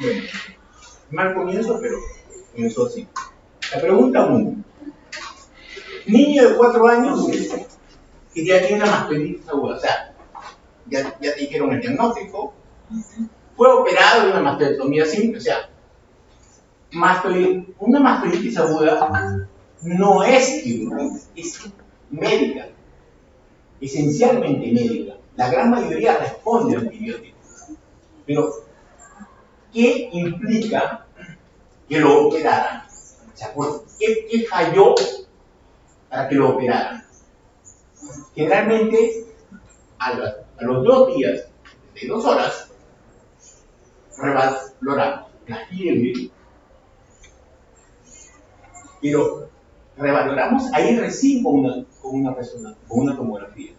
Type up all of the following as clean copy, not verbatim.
Bueno, mal comienzo, pero comenzó así. La pregunta 1. Niño de 4 años que ya tiene una mastoditis aguda, o sea, ya te dijeron el diagnóstico, fue operado de una mastoidectomía simple, o sea, una mastoiditis aguda no es quirúrgica, es médica, esencialmente médica. La gran mayoría responde a antibióticos. Pero, ¿qué implica que lo operaran? O sea, ¿qué falló para que lo operaran? Generalmente, a los 2 días, de 2 horas, revaloramos la fiebre, pero revaloramos ahí recién con una resonancia, con una tomografía.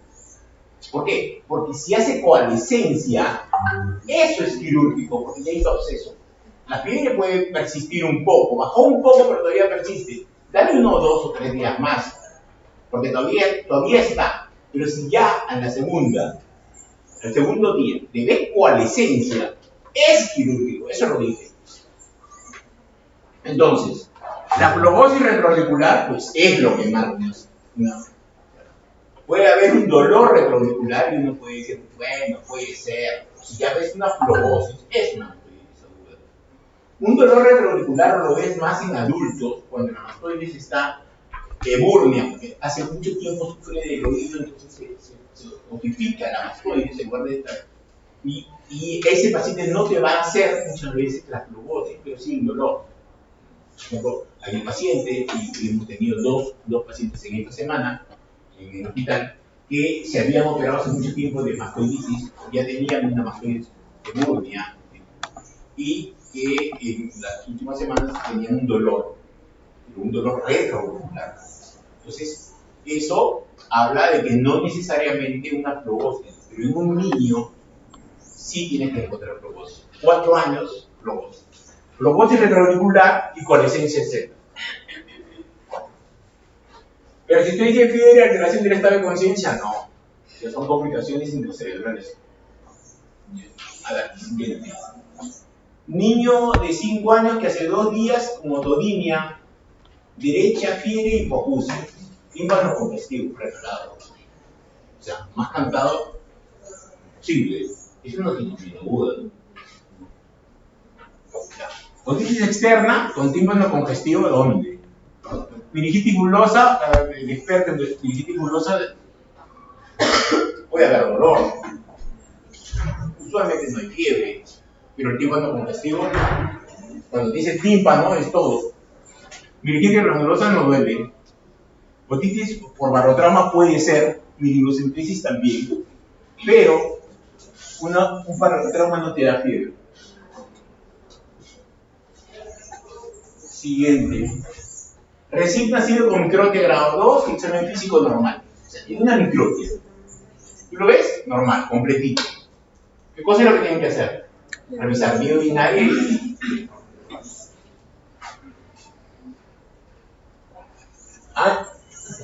¿Por qué? Porque si hace coalescencia, eso es quirúrgico, porque ya hizo absceso. La fiebre puede persistir un poco, bajó un poco, pero todavía persiste. Dale 1, 2 o 3 días más, porque todavía está. Pero si ya en el segundo día, le ves coalescencia, es quirúrgico, eso lo dije. Entonces, la flebosis retroauricular, pues es lo que marca. ¿No? Puede haber un dolor retroauricular y uno puede decir, bueno, puede ser. Si ya ves una flebosis, es una mastoiditis aguda. Un dolor retroauricular lo ves más en adultos, cuando la mastoiditis está ebúrnea, porque hace mucho tiempo sufre del oído, entonces se ossifica la mastoides en lugar de estar. Y ese paciente no te va a hacer muchas veces la flebosis, pero sin dolor. Por ejemplo, hay un paciente, y hemos tenido dos pacientes en esta semana, en el hospital, que se habían operado hace mucho tiempo de mastoiditis, ya tenían una mastoiditis ebúrnea, y que en las últimas semanas tenían un dolor retroauricular. Entonces, eso habla de que no necesariamente una flebosis, pero en un niño sí tienes que encontrar flebosis. 4 años, flebosis. Flebosis retroauricular y coalescencia Z. Persistencia de fiebre, alteración del estado de conciencia, no. Que son complicaciones intracerebrales. A ver, siguiente. Niño de 5 años que hace 2 días con otodimia, derecha, fiebre y hipoacusia. Tímpano congestivo, relajado. O sea, más cantado posible. Es una otitis aguda. Otitis externa con tímpano congestivo, ¿dónde? Meningitis bulosa, el experto en meningitis bulosa puede haber dolor. Usualmente no hay fiebre, pero el tímpano congestivo, cuando dice tímpano, es todo. Meningitis granulosa no duele. Otitis por barotrauma puede ser, meningocentritis también, pero un barotrauma no te da fiebre. Siguiente. Recién nacido con microtia grado 2, examen físico normal. O sea, tiene una microtia. ¿Tú lo ves? Normal, completito. ¿Qué cosa es lo que tienen que hacer? Revisar vía urinaria y...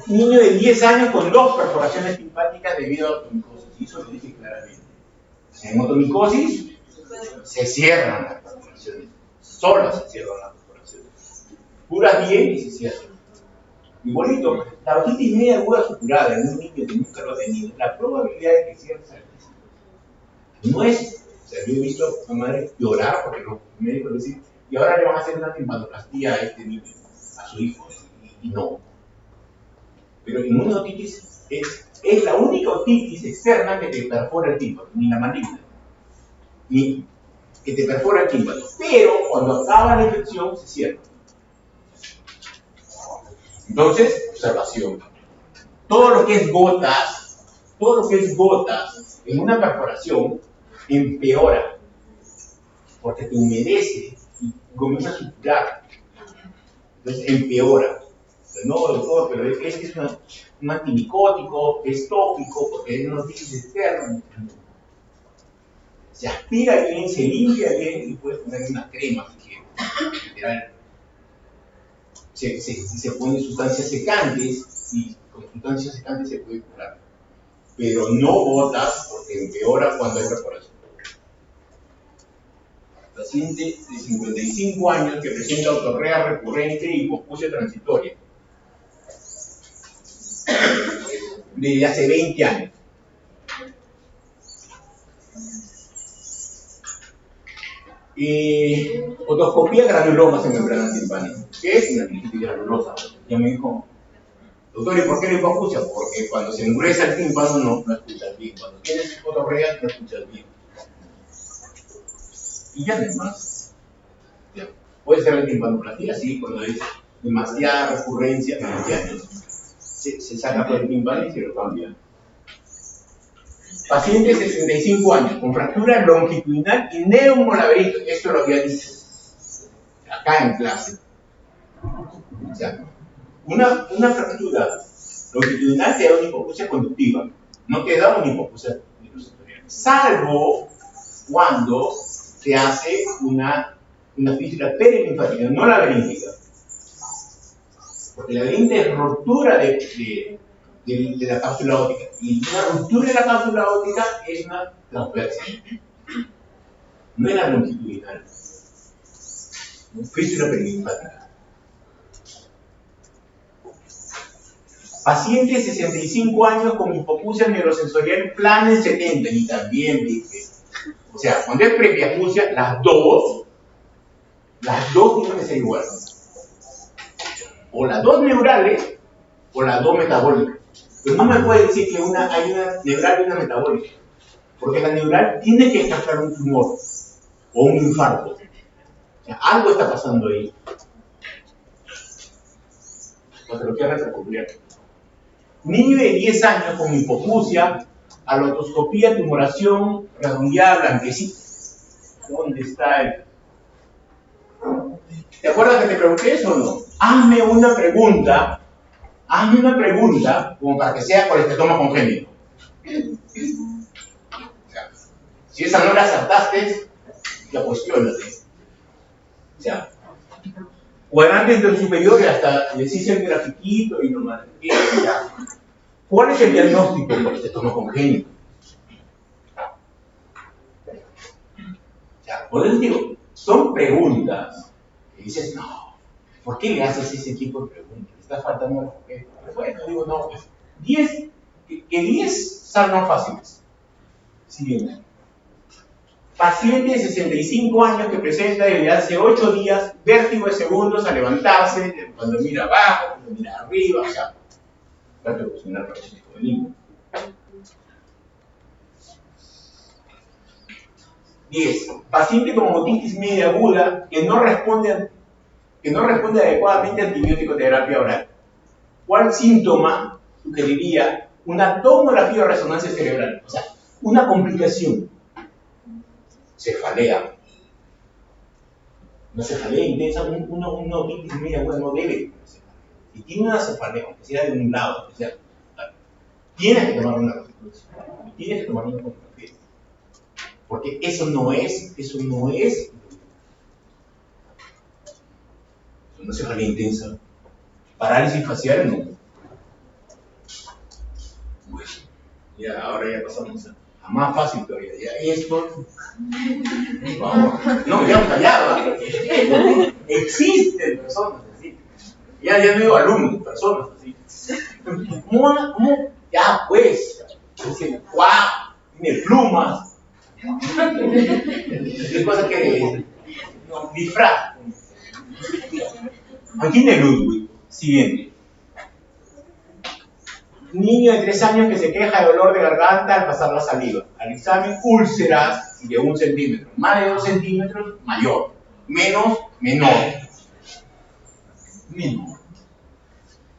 Niño de 10 años con 2 perforaciones timpánicas debido a automicosis. Y eso lo dije claramente. En automicosis se cierran las perforaciones. Solo se cierran las perforaciones. Curas bien y se cierran. Igualito, la otitis media aguda supurada en un niño que nunca lo ha tenido, la probabilidad de que cierre es altísima. No es, o sea, yo he visto a madres llorar porque los médicos dicen, y ahora le van a hacer una timpanoplastía a este niño, a su hijo, y no. Pero en una otitis es la única otitis externa que te perfora el tímpano, ni la maligna, ni que te perfora el tímpano. Pero cuando acaba la infección se cierra. Entonces, observación. Todo lo que es gotas en una perforación empeora, porque te humedece y comienza a supurar. Entonces empeora. No, doctor, pero es que es un antimicótico, es tópico, porque hay una otitis externa. Se aspira bien, se limpia bien y puedes poner una crema si quieres. Literal. Se ponen sustancias secantes y con sustancias secantes se puede curar. Pero no gotas porque empeora cuando hay perforación. paciente de 55 años que presenta otorrea recurrente y hipoacusia transitoria desde hace 20 años. Otoscopía granulomas en membrana timpánica. ¿Qué es una meningitis granulosa? Ya me dijo, doctor, ¿y por qué la hipoacusia? Porque cuando se engruesa el tímpano no escuchas bien. Cuando tienes otorrea no escuchas bien. Y ya no hay más. Ya. Puede ser la timpanoplastia, sí, cuando hay demasiada recurrencia en 20 años. Se saca todo el tímpano y se lo cambia. Paciente de 65 años con fractura longitudinal y neumolaberinto. Esto lo había dicho acá en clase. O sea, una fractura longitudinal te da una hipoacusia conductiva, no te da una hipoacusia microsectorial, salvo cuando se hace una fístula perilinfática, no laberíntica. Porque la laberíntica es rotura de la cápsula óptica, y una ruptura de la cápsula óptica es una transversa, no es la longitudinal, fístula perilinfática. Paciente de 65 años con hipoacusia neurosensorial plana en 70, y también dije, o sea, cuando es prepiacusia, las dos tienen que ser iguales. O las dos neurales, o las dos metabólicas. Pero no me puede decir que hay una neural y una metabólica, porque la neural tiene que causar un tumor o un infarto. O sea, algo está pasando ahí. No te lo quiero recuprar. Niño de 10 años con hipoacusia, alotoscopía, tumoración, redondeada, blanquecita. ¿Dónde está él? ¿Te acuerdas que te pregunté eso o no? Hazme una pregunta como para que sea colesterol congénito. O sea, si esa no la acertaste, ya cuestiónate. O sea, cuadrante entre el superior y hasta decís el grafiquito y nomás. ¿Cuál es el diagnóstico del colesterol congénito? O sea, por eso digo, son preguntas que dices, no, ¿por qué le haces ese tipo de preguntas? Le está faltando el respeto. Bueno, digo, no, pues 10 salgan fáciles. Siguiente. Paciente de 65 años que presenta desde hace 8 días vértigo de segundos al levantarse, cuando mira abajo, cuando mira arriba, o sea, cardiovascular parasítico benigno. 10. Paciente con otitis media aguda que no responde adecuadamente a antibiótico terapia oral. ¿Cuál síntoma sugeriría una tomografía o resonancia cerebral? O sea, una complicación. Cefalea. Una cefalea intensa, una otitis media aguda no debe tener cefalea. Si tiene una cefalea, aunque sea de un lado, aunque sea, tienes que tomar una resonancia. Tienes que tomar una tomografía. Porque eso no es una cefalea intensa. Parálisis facial no. Bueno, ya, ahora ya pasamos a más fácil todavía. Ya esto. Vamos. No, ya callado. Existen personas así. Ya no digo alumnos, personas así. ¿Cómo? Ya pues. Dicen, ¡guau! Tiene plumas. ¿Qué cosa que no, disfraz? Aquí tiene Ludwig. Siguiente. Niño de 3 años que se queja de dolor de garganta al pasar la saliva. Al examen, úlceras de 1 centímetro. Más de 2 centímetros, mayor. Menos, menor. Menor.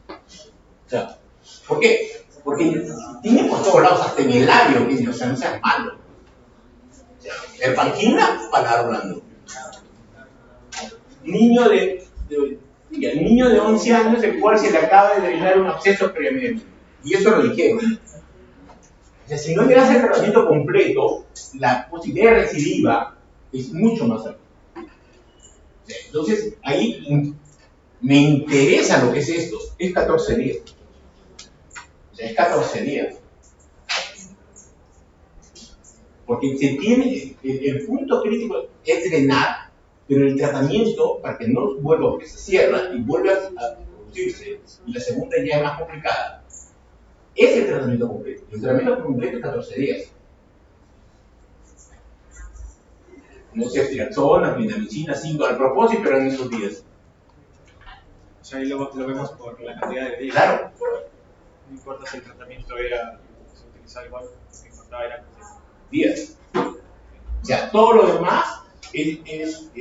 O sea, ¿por qué? Porque tiene por todos lados, hasta en el labio, o sea, no seas malo. O sea, el panquina, paladar blando. Niño de 11 años, el cual se le acaba de drenar un absceso previamente. Y eso lo dijeron. O sea, si no le das el tratamiento completo, la posibilidad de recidiva es mucho más alta. O sea, entonces, ahí me interesa lo que es esto. Es 14 días. O sea, es 14 días. Porque se tiene, el punto crítico es drenar, pero el tratamiento, para que no vuelva, porque se cierra y vuelve a producirse, y la segunda ya es más complicada, es el tratamiento completo. El tratamiento completo es 14 días. No sé, tiraxona, clindamicina, 5 al propósito, pero en esos días. O sea, ahí lo vemos por la cantidad de días. Claro. No importa si el tratamiento se utilizaba igual, lo que importaba era días. O sea, todo lo demás es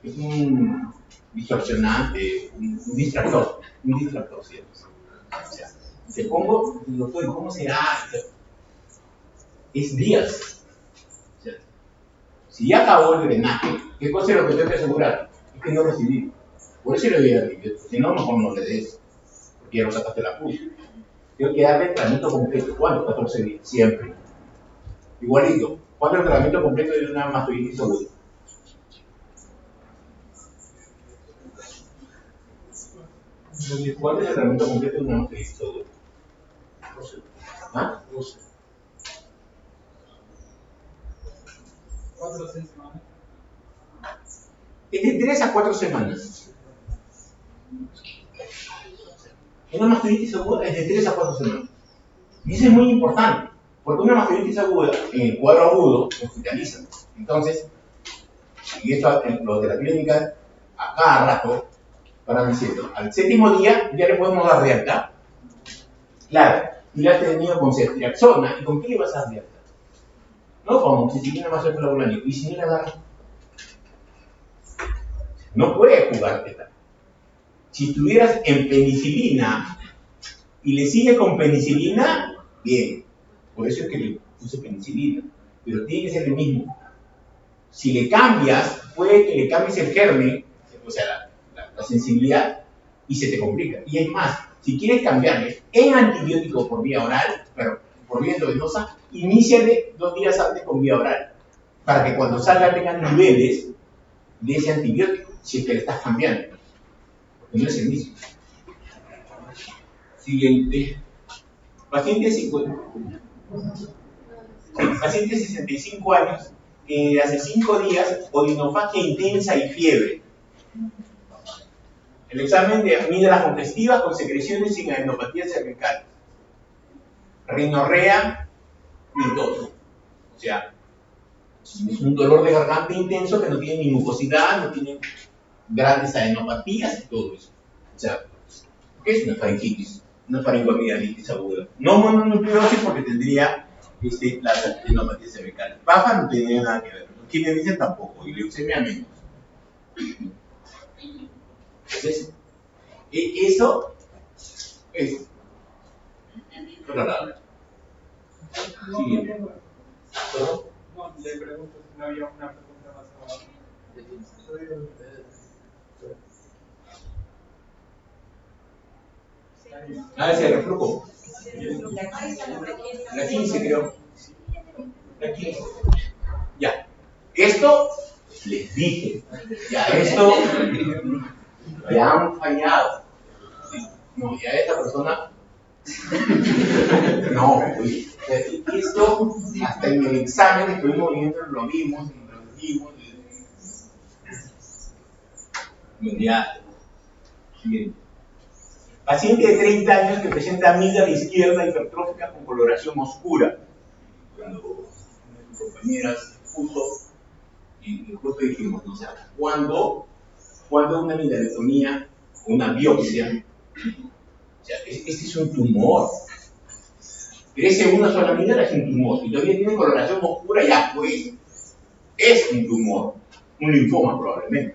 un distorsionante, un distractor, ¿cierto? O sea, te pongo, doctor, ¿cómo será? Es días. O sea, si ya acabó el drenaje, ¿qué cosa es lo que tengo que asegurar? Es que no recibí. Por eso le doy antibiótico, si no, mejor no le des, porque ya lo sacaste la pus. Tengo que darle el tratamiento completo. ¿Cuánto? 14 días, siempre. Igualito. ¿Cuánto es el tratamiento completo de una mastoiditis aguda? ¿Cuál es el tratamiento completo de una mastoiditis aguda? ¿Ah? 12. 4 o 6 semanas. Es de 3 a 4 semanas. Una mastoiditis aguda es de 3 a 4 semanas. Y eso es muy importante, porque una mastoiditis aguda, en el cuadro agudo, se hospitalizan. Entonces, y esto los de la clínica, a cada rato, para diciendo, al 7º día ya le podemos dar de alta. Claro, y la has tenido con ceftriaxona, ¿y con qué le vas a dar de alta? No con amoxicilina más el flavulario, y si no le agarra, no puede jugártela. Si estuvieras en penicilina y le sigue con penicilina, bien. Por eso es que le puse penicilina. Pero tiene que ser el mismo. Si le cambias, puede que le cambies el germen, o sea, la sensibilidad, y se te complica. Y es más, si quieres cambiarle en antibiótico por vía oral, pero por vía endovenosa, iníciale 2 días antes con vía oral, para que cuando salga tengan niveles de ese antibiótico, si es que le estás cambiando. Porque no es el mismo. Siguiente. Paciente 65 años, hace 5 días, odinofagia intensa y fiebre. El examen de amígdalas congestivas con secreciones sin adenopatía cervical. Rinorrea y todo. O sea, es un dolor de garganta intenso que no tiene ni mucosidad, no tiene grandes adenopatías y todo eso. O sea, ¿qué es una faringitis? Una faringoamigdalitis aguda. No mononucleosis porque tendría la adenopatía cervical. Baja no tiene nada que ver. Quienes dicen tampoco, y leucemia menos. Entonces, eso es tolerable. Siguiente. ¿Perdón? No, le pregunto si no había una pregunta más abajo. Ese reflujo. La 15 creo. La 15. Ya. Esto les dije. Ya, esto ya han fallado. No, ya esta persona. No, esto hasta en el examen estuvimos viendo, lo vimos. Ya. Siguiente. Paciente de 30 años que presenta amígdala izquierda hipertrófica con coloración oscura. Cuando una de sus compañeras puso, y justo dijimos, o sea, cuando una amigdalectomía, una biopsia, o sea, este es un tumor. Crece una sola amígdala, es un tumor. Y todavía tiene coloración oscura, ya pues, es un tumor. Un linfoma probablemente.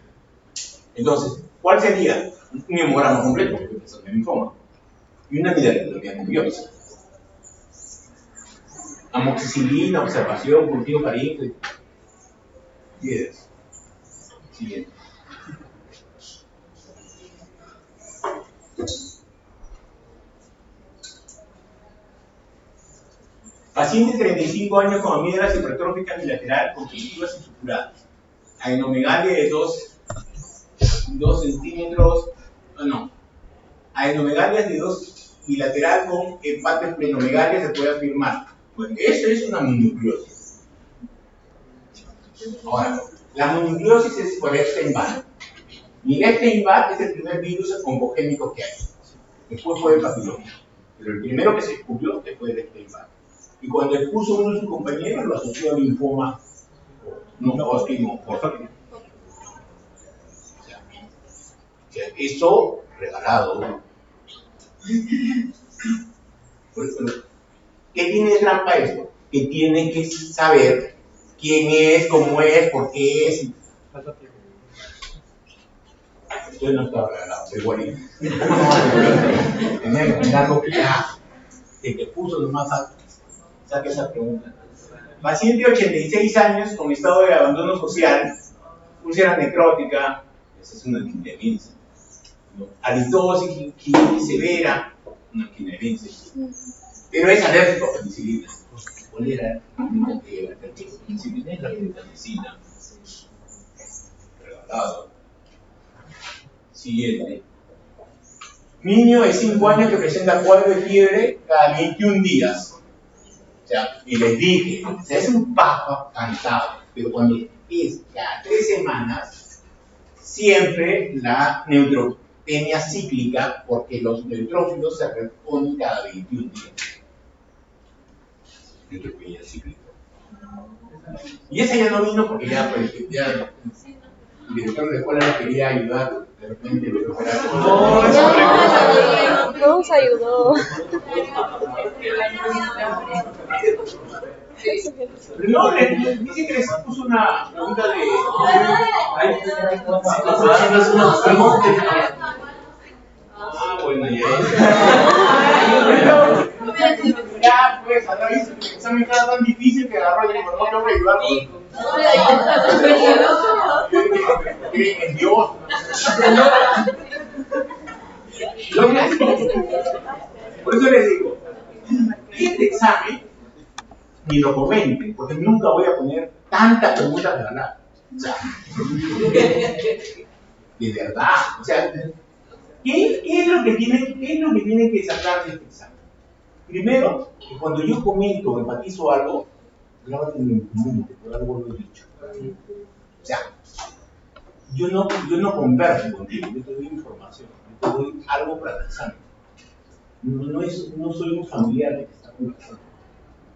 Entonces, ¿cuál sería? Un hemograma completo, porque es un linfoma. Y una amigdalectomía con biopsia. Amoxicilina, observación, cultivo faríngeo. Yes. Siguiente. Paciente de 35 años con amígdalas hipertróficas bilateral, congestivas y supuradas. Adenomegalia de 2 centímetros, adenomegalia de 2 bilateral con empate en plenomegalia se puede afirmar. Pues eso es una mononucleosis. Ahora, la mononucleosis es por Epstein-Barr. Y Epstein-Barr es el primer virus oncogénico que hay. Después fue el papiloma. Pero el primero que se descubrió fue el Epstein-Barr. Y cuando expuso uno de sus compañeros, lo asoció a linfoma no Hodgkin o Hodgkin. O sea, eso regalado. ¿Qué tiene de trampa esto? Que tiene que saber quién es, cómo es, por qué es. Esto no está regalado, pero igual. ¿Cómo no va a tener algo que ya que te puso lo más alto? Saque esa pregunta. Paciente de 86 años con estado de abandono social, úlcera necrótica, esa es una anquinerencia. Halitosis, gingivitis severa, una anquinerencia. Pero es alérgico a penicilina. ¿Cuál era el único que era alérgico a penicilina? Es la penicilina. Regalado. Siguiente. Niño de 5 años que presenta cuadro de fiebre cada 21 días. O sea, y les dije, o sea, es un papo cansado, pero cuando es cada 3 semanas, siempre la neutropenia cíclica, porque los neutrófilos se reponen cada 21 días. Neutropenia cíclica. Y esa ya no vino porque ya, pues, ya el director de la escuela no quería ayudar, de repente, pero no nos ayudó. No, dice que les puso una pregunta de. Bueno, ya, pues, ahora dice que el examen era tan difícil que agarró y dijo, no, tengo que ayudarlo. Creen en Dios. Por eso les digo, este examen ni lo comenten, porque nunca voy a poner tantas preguntas de verdad. O sea, de verdad. O sea, ¿qué es lo que tienen que sacar de este examen? Primero, que cuando yo comento o enfatizo algo, grábate en mi mente, por algo lo he dicho. O sea, yo no converso contigo, yo te doy información, yo te doy algo para el examen. No soy un familiar de que está conversando,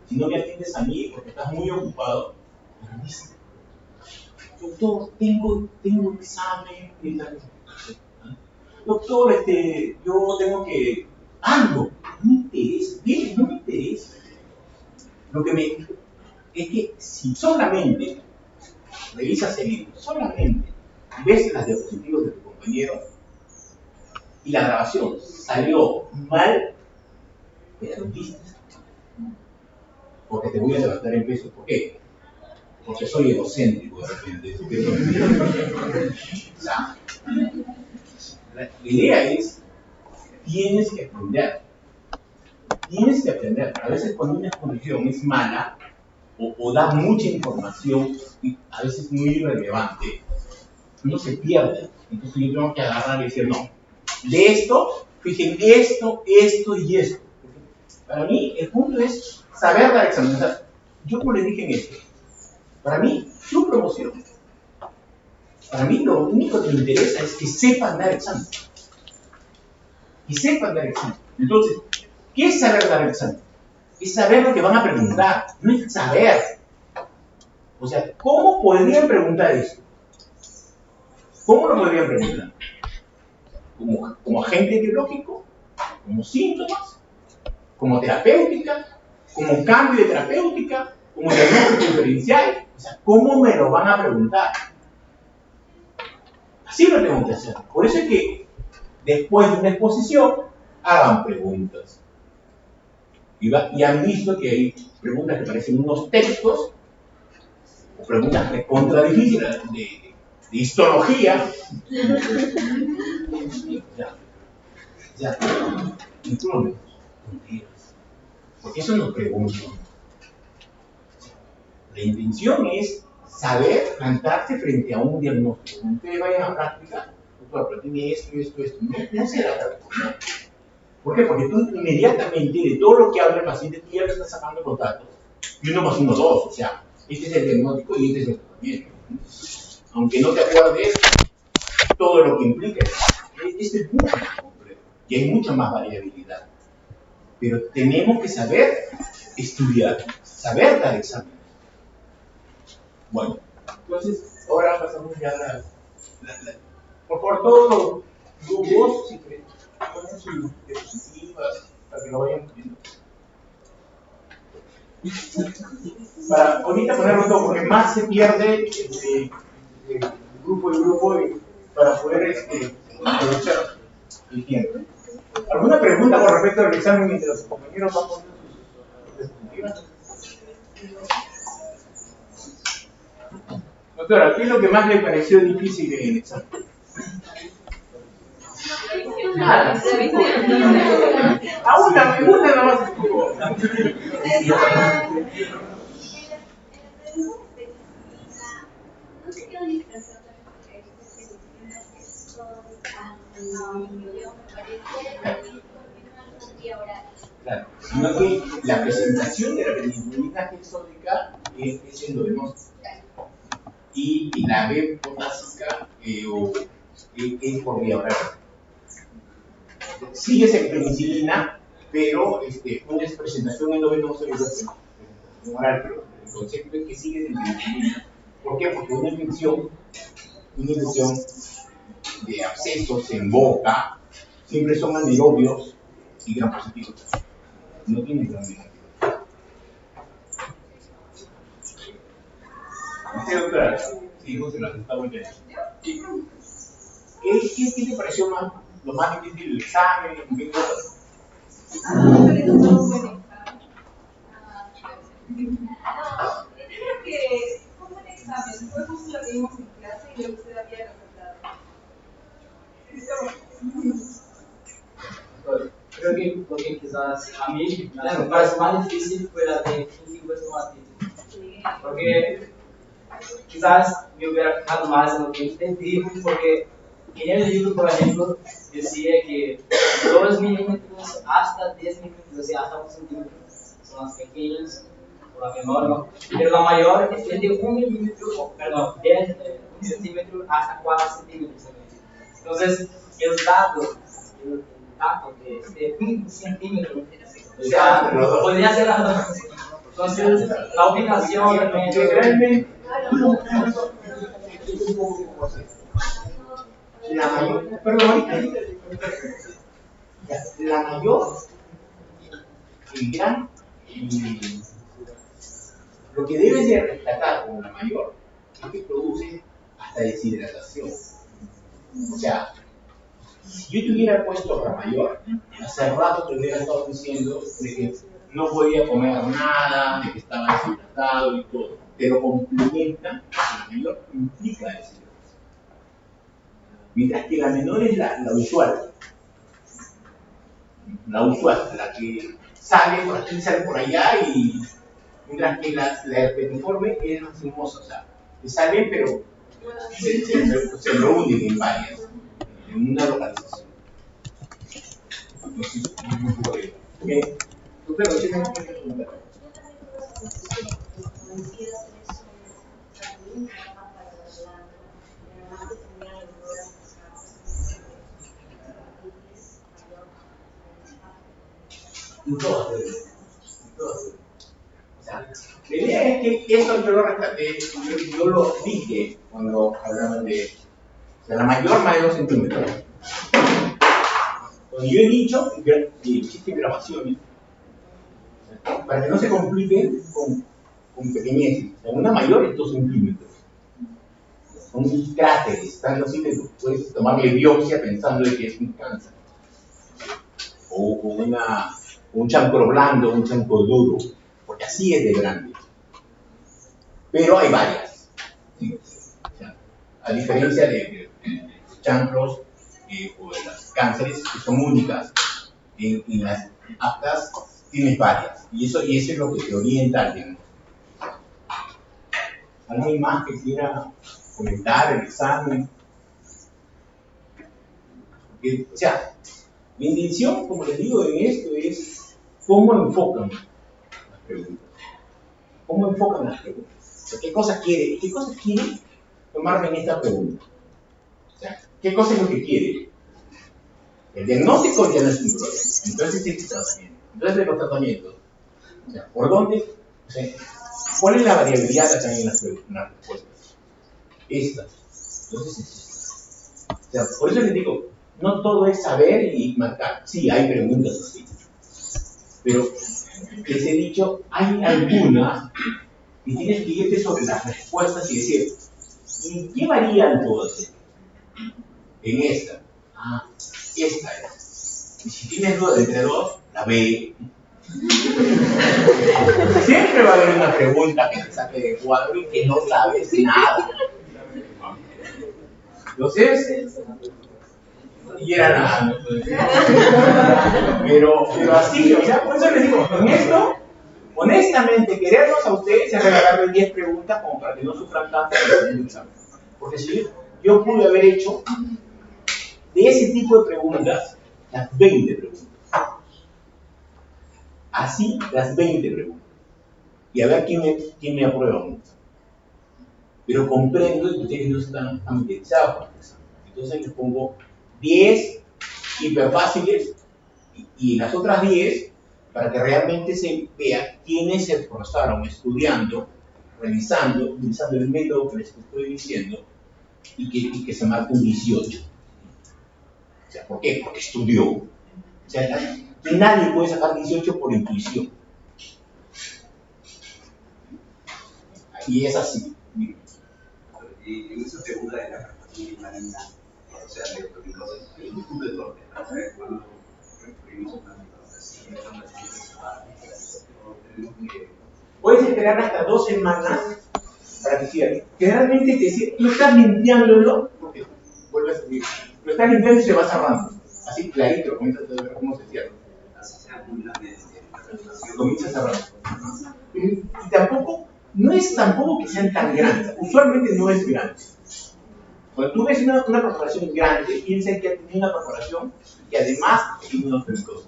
sino que atiendes a mí porque estás muy ocupado. Pero dice, doctor, tengo examen, doctor, yo tengo que algo, no me interesa, bien, no me interesa. Lo que es que si solamente revisas el libro, solamente ves las diapositivas de tu compañero y la grabación salió mal, te arrepistes. Porque te voy a levantar en peso. ¿Por qué? Porque soy egocéntrico de repente. O sea, la idea es, tienes que aprender. Tienes que aprender. A veces cuando una exposición es mala o da mucha información, y a veces muy irrelevante, uno se pierde. Entonces yo tengo que agarrar y decir, no, de esto, fíjense esto y esto. Para mí el punto es saber dar examen. O sea, yo como les dije en esto, para mí, su promoción, para mí lo único que me interesa es que sepan dar examen. Y sepan dar examen. Entonces, ¿qué es saber dar examen? Es saber lo que van a preguntar, no es saber. O sea, ¿cómo podrían preguntar eso? ¿Cómo lo podrían preguntar? ¿Como agente biológico? ¿Como síntomas? ¿Como terapéutica? ¿Como cambio de terapéutica? ¿Como diagnóstico diferencial? O sea, ¿cómo me lo van a preguntar? Así lo tengo que hacer. Por eso es que después de una exposición, hagan preguntas. Y han visto que hay preguntas que parecen unos textos, o preguntas que contra difíciles de histología. Ya, y tú lo ves, porque eso nos preguntan. La intención es saber plantarse frente a un diagnóstico. Cuando ustedes vayan a práctica, doctor, pero tiene esto. No se da la respuesta. ¿Por qué? Porque tú inmediatamente de todo lo que habla el paciente, tú ya le estás sacando los datos. Y 1 más 1, 2. O sea, este es el diagnóstico y este es el tratamiento. Aunque no te acuerdes todo lo que implica. Este es mucho más complejo y hay mucha más variabilidad. Pero tenemos que saber estudiar, saber dar exámenes. Bueno, entonces ahora pasamos ya a por favor, todos los grupos, si quieren, ponen sus diapositivas para que lo vayan viendo. Para ahorita ponerlo todo, porque más se pierde grupo y grupo para poder aprovechar el tiempo. ¿Alguna pregunta con respecto al examen mientras los compañeros van poniendo sus diapositivas? Doctora, ¿qué es lo que más le pareció difícil en el examen? Nada. A una pregunta nomás estuvo. Claro, sino que la presentación de la penicilina exótica es endovenosa y la B potásica es por vía oral. Sigue esa penicilina, pero una es presentación endovenosa y otra es presentación oral, pero el concepto es que sigue en penicilina. ¿Por qué? Porque una infección de abscesos en boca siempre son anaerobios y gram positivos. No tienen gram negativos. ¿Sí, doctora? Sí, José, lo está muy bien. ¿Qué te pareció lo más difícil del examen? ¿Qué cosas? No, creo que fue un examen, fue justo lo que vimos en clase y lo que usted había resaltado. Porque quizás a mí la que me parece más difícil fue la de físico estomatitis. Porque quizás me hubiera fijado más en lo que entendí, porque en el libro, por ejemplo, decía que 2 milímetros hasta 10 milímetros, o sea, hasta 1 centímetro, son las pequeñas, o la menor, ¿no? Pero la mayor es de 1 milímetro, perdón, 1 centímetro hasta 4 centímetros. Entonces, el dato de 1 centímetro, o sea, podría ser las dos. Entonces, la ubicación realmente la mayor, perdón, la mayor, el gran, lo que debes de rescatar como la mayor es que produce hasta deshidratación. O sea, si yo te hubiera puesto la mayor, hace rato te hubiera estado diciendo de que no podía comer nada, de que estaba deshidratado y todo. Pero complementa, la mayor implica deshidratación. Mientras que la menor es la usual. La usual, la que sale por aquí, sale por allá, y mientras que la herpetiforme es más hermosa, o sea, que sale pero se reúnen en varias, en una localización. Entonces, pero sí me preguntar. En todas, o sea, la idea es que eso yo lo rescaté, yo lo dije cuando hablaban de, o sea, la mayor más de 2 centímetros. Cuando yo he dicho que existen grabaciones, para que no se compliquen con pequeñeces, o sea, una mayor es 2 centímetros. Son cráteres, tanto así que puedes tomarle biopsia pensando de que es un cáncer. O un chancro blando, un chancro duro, porque así es de grande. Pero hay varias. ¿Sí? O sea, a diferencia de los chancros o de los cánceres, que son únicas, en las aptas tienes varias. Y eso es lo que te orienta al diagnóstico. ¿Alguien más que quiera comentar el examen? Porque, o sea, Mi intención, como les digo, en esto es cómo enfocan las preguntas. ¿Cómo enfocan las preguntas? O sea, ¿qué cosas quiere tomarme en esta pregunta? O sea, ¿qué cosa es lo que quiere? El diagnóstico ya no es un problema. Entonces es el tratamiento. Entonces de los tratamientos, o sea, ¿por dónde? O sea, ¿cuál es la variabilidad acá en las respuestas? Esta. Entonces es esta. O sea, por eso les digo, no todo es saber y marcar. Sí, hay preguntas así. Pero les he dicho, hay algunas y tienes que irte sobre las respuestas y decir, ¿y qué varían todas en esta? Ah, esta es. Y si tienes duda entre dos, la B. Siempre va a haber una pregunta que te saque de cuadro y que no sabes nada. Entonces, y era nada. Pero así, o sea, por eso les digo, en esto, honestamente, quererlos a ustedes es regalarles 10 preguntas como para que no sufran tanto en el examen. Porque si yo pude haber hecho de ese tipo de preguntas las 20 preguntas. Así, las 20 preguntas. Y a ver quién me aprueba. Pero comprendo que ustedes no están familiarizados con el examen. Entonces les pongo 10 hiper fáciles y las otras 10 para que realmente se vea quiénes se esforzaron estudiando, revisando, utilizando el método que les estoy diciendo y que se marque un 18. O sea, ¿por qué? Porque estudió. O sea, nadie puede sacar 18 por intuición. Y es así. Y en esa pregunta de la captación de marina, o sea, de glucosa, hay un punto de orden, ¿no? O sea, cuando referimos a una microdosis, puedes esperar hasta 2 semanas para que cierre. Generalmente te dice, tú estás limpiándolo, porque vuelve a subir, lo estás limpiando y se va cerrando. Así clarito, comienza a ver cómo se cierra. así se acumula Comienza a cerrar. Y tampoco, no es tampoco que sean tan grandes, usualmente no es grande. Cuando tú ves una perforación grande, piensa que ha tenido una perforación y además tiene unos pelicos.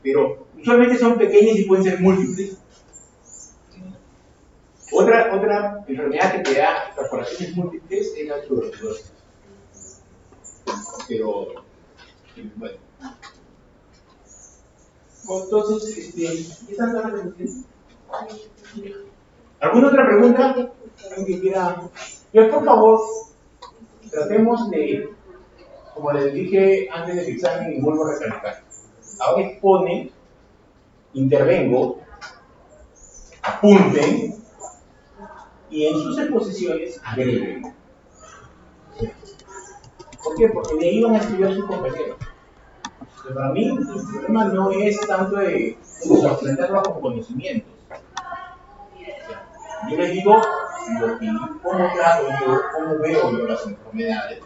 Pero usualmente son pequeñas y pueden ser múltiples. Otra enfermedad que te da perforaciones múltiples es la tuberculosis. Pero, bueno. Entonces, ¿qué tanto van a decir? ¿Alguna otra pregunta? ¿Alguien que quiera? Yo, por favor, tratemos de, como les dije antes del examen y vuelvo a recalcar, ahora exponen, intervengo, apunten y en sus exposiciones agreguen. ¿Por qué? Porque de ahí van a estudiar sus compañeros. Pero para mí, el problema no es tanto de sorprenderlos con conocimientos. Yo les digo cómo trato yo, cómo veo yo las enfermedades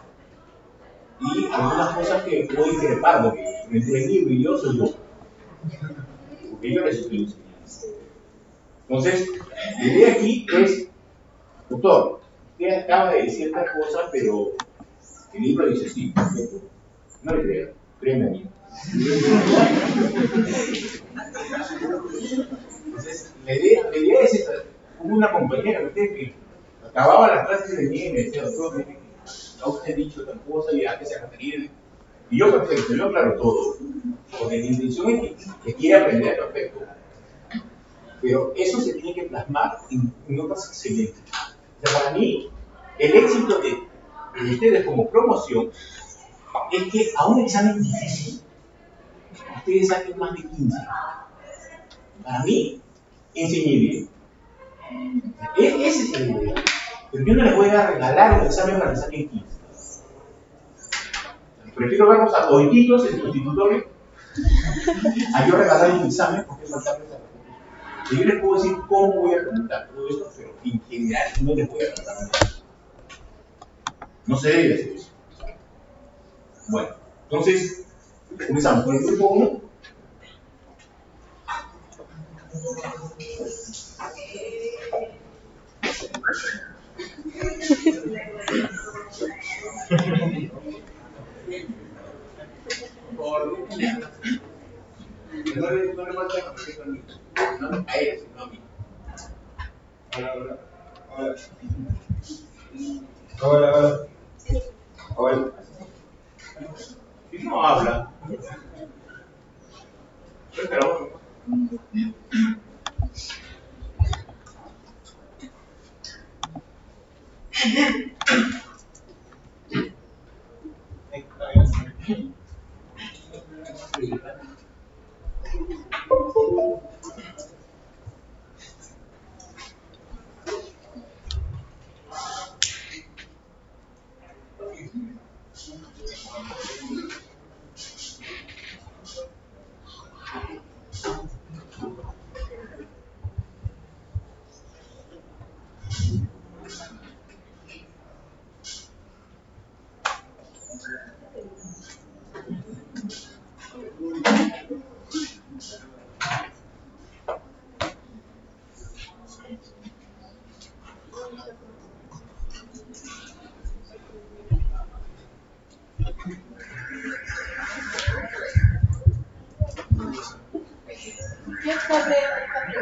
y algunas cosas que puedo discrepar de ellos. Entre el libro y yo soy yo. Porque yo les estoy enseñando. Entonces, la idea aquí es, doctor, usted acaba de decir tal cosa, pero el libro dice sí, perfecto. No le creo, créeme a mí. Entonces, la idea es esta. Hubo una compañera que acababa las clases de mí y me decía, doctor, a usted ha dicho tal cosa y antes se ha referido. Y yo perfecto, yo aclaro todo. Porque mi intención es que quiere aprender perfecto. Pero eso se tiene que plasmar en notas excelentes. O sea, para mí, el éxito de ustedes como promoción es que a un examen difícil, ustedes saquen más de 15. Para mí, enseñé bien. Ese es el idea. Pero yo no les voy a regalar un examen para que saquen 15. Prefiero verlos a todititos en el sustitutorio a yo regalar un examen porque es faltarles a la gente. Yo les puedo decir cómo voy a preguntar todo esto, pero en general no les voy a tratar nada. No se debe hacer eso. Bueno, entonces, comenzamos con el grupo 1. Por favor. No le falta el respeto al niño. No a él, sino a mí. Hola. Si no habla. Pero ¿Qué está aprendiendo?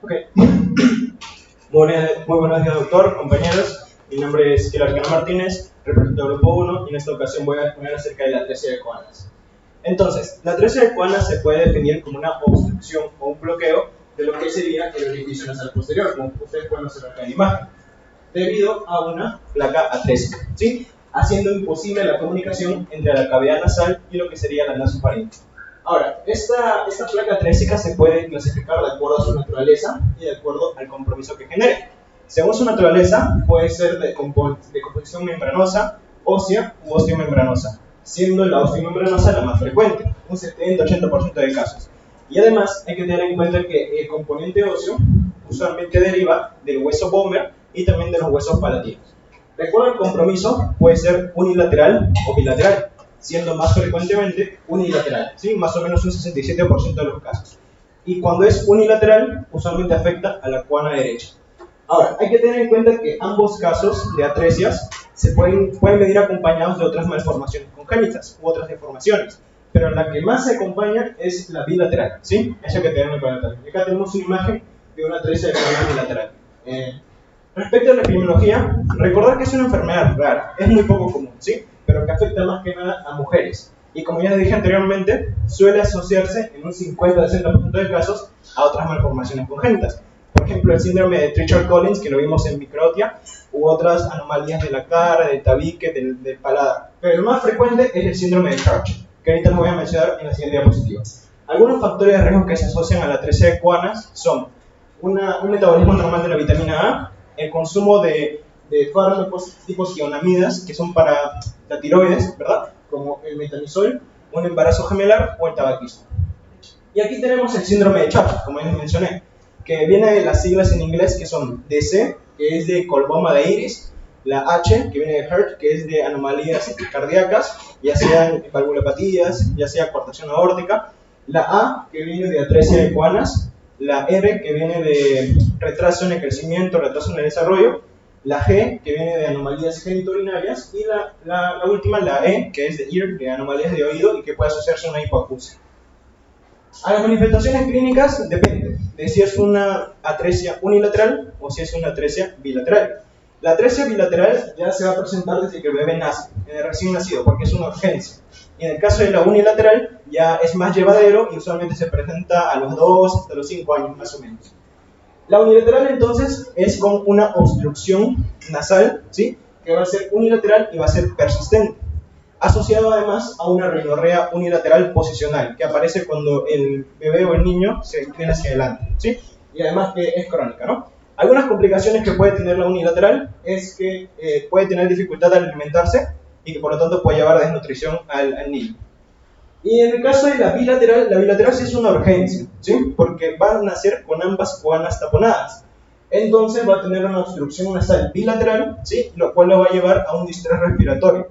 Ok. Muy buenos días, doctor, compañeros. Mi nombre es Kilarcano Martínez, represento al grupo 1 y en esta ocasión voy a exponer acerca de la atresia de Coanas. Entonces, la atresia de Coanas se puede definir como una obstrucción o un bloqueo de lo que sería el orificio nasal posterior, como ustedes pueden observar acá en la imagen, debido a una placa atrésica, ¿sí? Haciendo imposible la comunicación entre la cavidad nasal y lo que sería la nasofaringe. Ahora, esta placa atrésica se puede clasificar de acuerdo a su naturaleza y de acuerdo al compromiso que genere. Según su naturaleza, puede ser de composición membranosa, ósea u osteomembranosa, siendo la osteomembranosa la más frecuente, un 70-80% de casos. Y además hay que tener en cuenta que el componente óseo usualmente deriva del hueso Böhmer y también de los huesos palatinos. De acuerdo al compromiso, puede ser unilateral o bilateral, siendo más frecuentemente unilateral, ¿sí? Más o menos un 67% de los casos. Y cuando es unilateral, usualmente afecta a la cuana derecha. Ahora, hay que tener en cuenta que ambos casos de atresias se pueden venir acompañados de otras malformaciones congénitas u otras deformaciones, pero la que más se acompaña es la bilateral, ¿sí? Eso hay que tener en cuenta. Acá tenemos una imagen de una atresia de cuana bilateral. Respecto a la epidemiología, recordar que es una enfermedad rara, es muy poco común, ¿sí? Pero que afecta más que nada a mujeres. Y como ya les dije anteriormente, suele asociarse en un 50-60% de casos a otras malformaciones congénitas. Por ejemplo, el síndrome de Treacher-Collins, que lo vimos en microtia, u otras anomalías de la cara, del tabique, del paladar. Pero el más frecuente es el síndrome de Church, que ahorita les voy a mencionar en la siguiente diapositiva. Algunos factores de riesgo que se asocian a la atresia de Coanas son un metabolismo normal de la vitamina A, el consumo de fármacos tipo cionamidas, que son para la tiroides, ¿verdad? Como el metamizol, un embarazo gemelar o el tabaquismo. Y aquí tenemos el síndrome de Church, como ya les mencioné, que viene de las siglas en inglés que son DC, que es de colboma de iris, la H, que viene de Heart, que es de anomalías cardíacas, ya sean valvulopatías, ya sea coartación aórtica, la A, que viene de atresia de Coanas, la R, que viene de retraso en el crecimiento, retraso en el desarrollo, la G, que viene de anomalías genitourinarias, y la última, la E, que es de ear, de anomalías de oído y que puede asociarse a una hipoacusia. A las manifestaciones clínicas depende de si es una atresia unilateral o si es una atresia bilateral. La atresia bilateral ya se va a presentar desde que el bebé nace, recién nacido, porque es una urgencia. Y en el caso de la unilateral ya es más llevadero y usualmente se presenta a los 2 hasta los 5 años más o menos. La unilateral entonces es con una obstrucción nasal, ¿sí? Que va a ser unilateral y va a ser persistente, asociado además a una rinorrea unilateral posicional, que aparece cuando el bebé o el niño se inclina hacia adelante, ¿sí? Y además que es crónica, ¿no? Algunas complicaciones que puede tener la unilateral es que puede tener dificultad al alimentarse y que por lo tanto puede llevar a desnutrición al niño. Y en el caso de la bilateral sí es una urgencia, ¿sí? Porque van a nacer con ambas coanas taponadas. Entonces va a tener una obstrucción nasal bilateral, ¿sí? Lo cual lo va a llevar a un distrés respiratorio.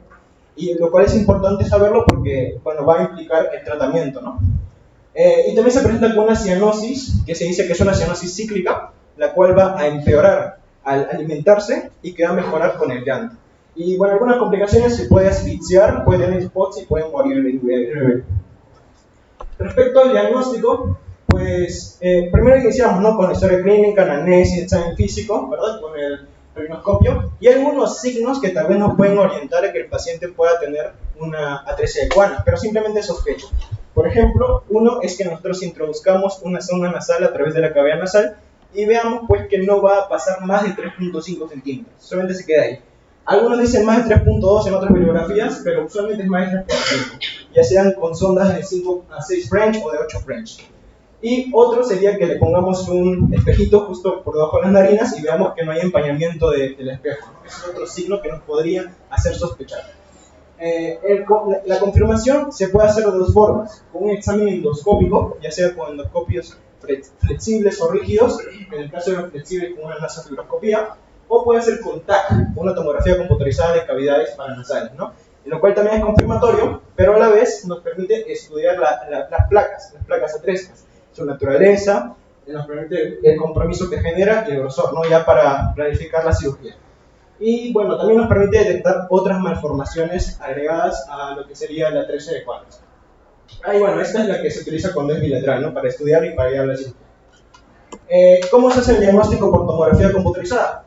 Y lo cual es importante saberlo porque, bueno, va a implicar el tratamiento, ¿no? Y también se presenta con una cianosis, que se dice que es una cianosis cíclica, la cual va a empeorar al alimentarse y que va a mejorar con el llanto. Y bueno, algunas complicaciones se puede asfixiar, puede tener spots y pueden morir el bebé. Respecto al diagnóstico, pues primero iniciamos, ¿no? Con la historia clínica, anamnesis, examen físico, ¿verdad? Con el rinoscopio y algunos signos que tal vez nos pueden orientar a que el paciente pueda tener una atresia de coana, pero simplemente sospecho. Por ejemplo, uno es que nosotros introduzcamos una sonda nasal a través de la cavidad nasal y veamos pues que no va a pasar más de 3.5 centímetros, solamente se queda ahí. Algunos dicen más de 3.2 en otras bibliografías, pero usualmente es más de 3.5, ya sean con sondas de 5 a 6 French o de 8 French. Y otro sería que le pongamos un espejito justo por debajo de las narinas y veamos que no hay empañamiento del espejo. Ese es otro signo que nos podría hacer sospechar. La confirmación se puede hacer de dos formas, con un examen endoscópico, ya sea con endoscopios flexibles o rígidos, en el caso de los flexibles con una nasofibroscopía, o puede ser con TAC, una tomografía computarizada de cavidades paranasales, ¿no? Lo cual también es confirmatorio, pero a la vez nos permite estudiar las placas atrésias, su naturaleza, nos permite el compromiso que genera y el grosor, ¿no? Ya para planificar la cirugía. Y bueno, también nos permite detectar otras malformaciones agregadas a lo que sería la atresia de coanas. Y bueno, esta es la que se utiliza cuando es bilateral, ¿no? Para estudiar y para guiar la cirugía. ¿Cómo se hace el diagnóstico por tomografía computarizada?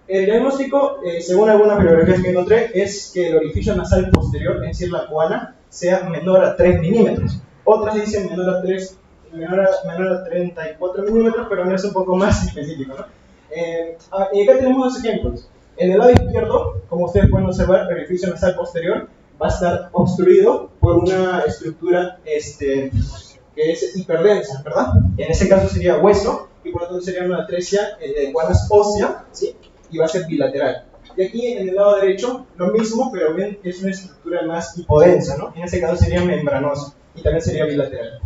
El diagnóstico, según algunas bibliografías que encontré, es que el orificio nasal posterior, es decir, la coana, sea menor a 3 milímetros. Otras dicen menor a 34 milímetros, pero no es un poco más específico, ¿no? Y acá tenemos dos ejemplos. En el lado izquierdo, como ustedes pueden observar, el orificio nasal posterior va a estar obstruido por una estructura que es hiperdensa, ¿verdad? En ese caso sería hueso, y por lo tanto sería una atresia de coanas ósea, ¿sí? Y va a ser bilateral. Y aquí en el lado derecho, lo mismo, pero ven que es una estructura más hipodensa, ¿no? En ese caso sería membranosa, y también sería bilateral.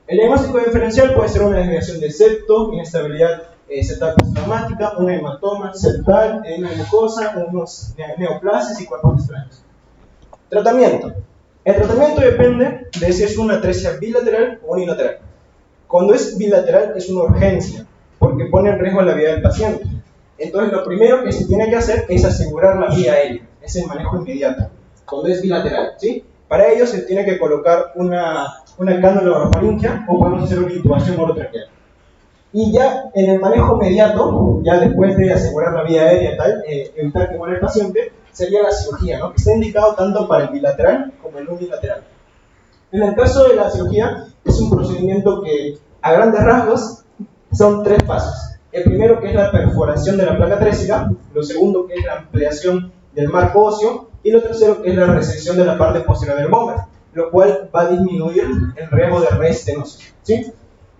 El diagnóstico diferencial puede ser una desviación de septo, inestabilidad septal postraumática, una hematoma septal, una mucosa, unos neoplasias y cuerpos extraños. Tratamiento. El tratamiento depende de si es una atresia bilateral o unilateral. Cuando es bilateral es una urgencia, porque pone en riesgo la vida del paciente. Entonces lo primero que se tiene que hacer es asegurar la vía aérea, es el manejo inmediato, cuando es bilateral, ¿sí? Para ello se tiene que colocar una cánula orofaringia o podemos hacer una intubación orotraqueal. Y ya en el manejo inmediato, ya después de asegurar la vía aérea y tal, evitar que muera el paciente, sería la cirugía, ¿no? Que está indicado tanto para el bilateral como el unilateral. En el caso de la cirugía, es un procedimiento que a grandes rasgos son 3 pasos. El primero, que es la perforación de la placa atrésica, lo segundo, que es la ampliación del marco óseo, y lo tercero, que es la resección de la parte posterior del vómer, lo cual va a disminuir el riesgo de reestenosis, ¿sí?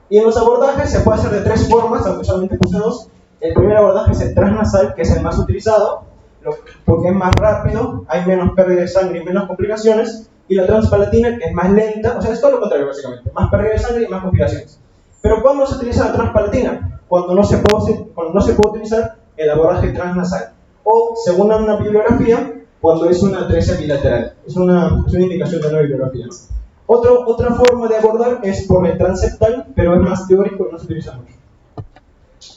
Y en los abordajes se puede hacer de 3 formas, aunque solamente puse 2. El primer abordaje es el transnasal, que es el más utilizado, porque es más rápido, hay menos pérdida de sangre y menos complicaciones, y la transpalatina, que es más lenta, o sea, es todo lo contrario básicamente, más pérdida de sangre y más complicaciones. Pero ¿cuándo se utiliza la transpalatina? Cuando no se puede utilizar el abordaje transnasal, o según una bibliografía, cuando es una atresia bilateral. Es una indicación de una bibliografía, ¿no? Otra forma de abordar es por el transeptal, pero es más teórico y no se utiliza mucho.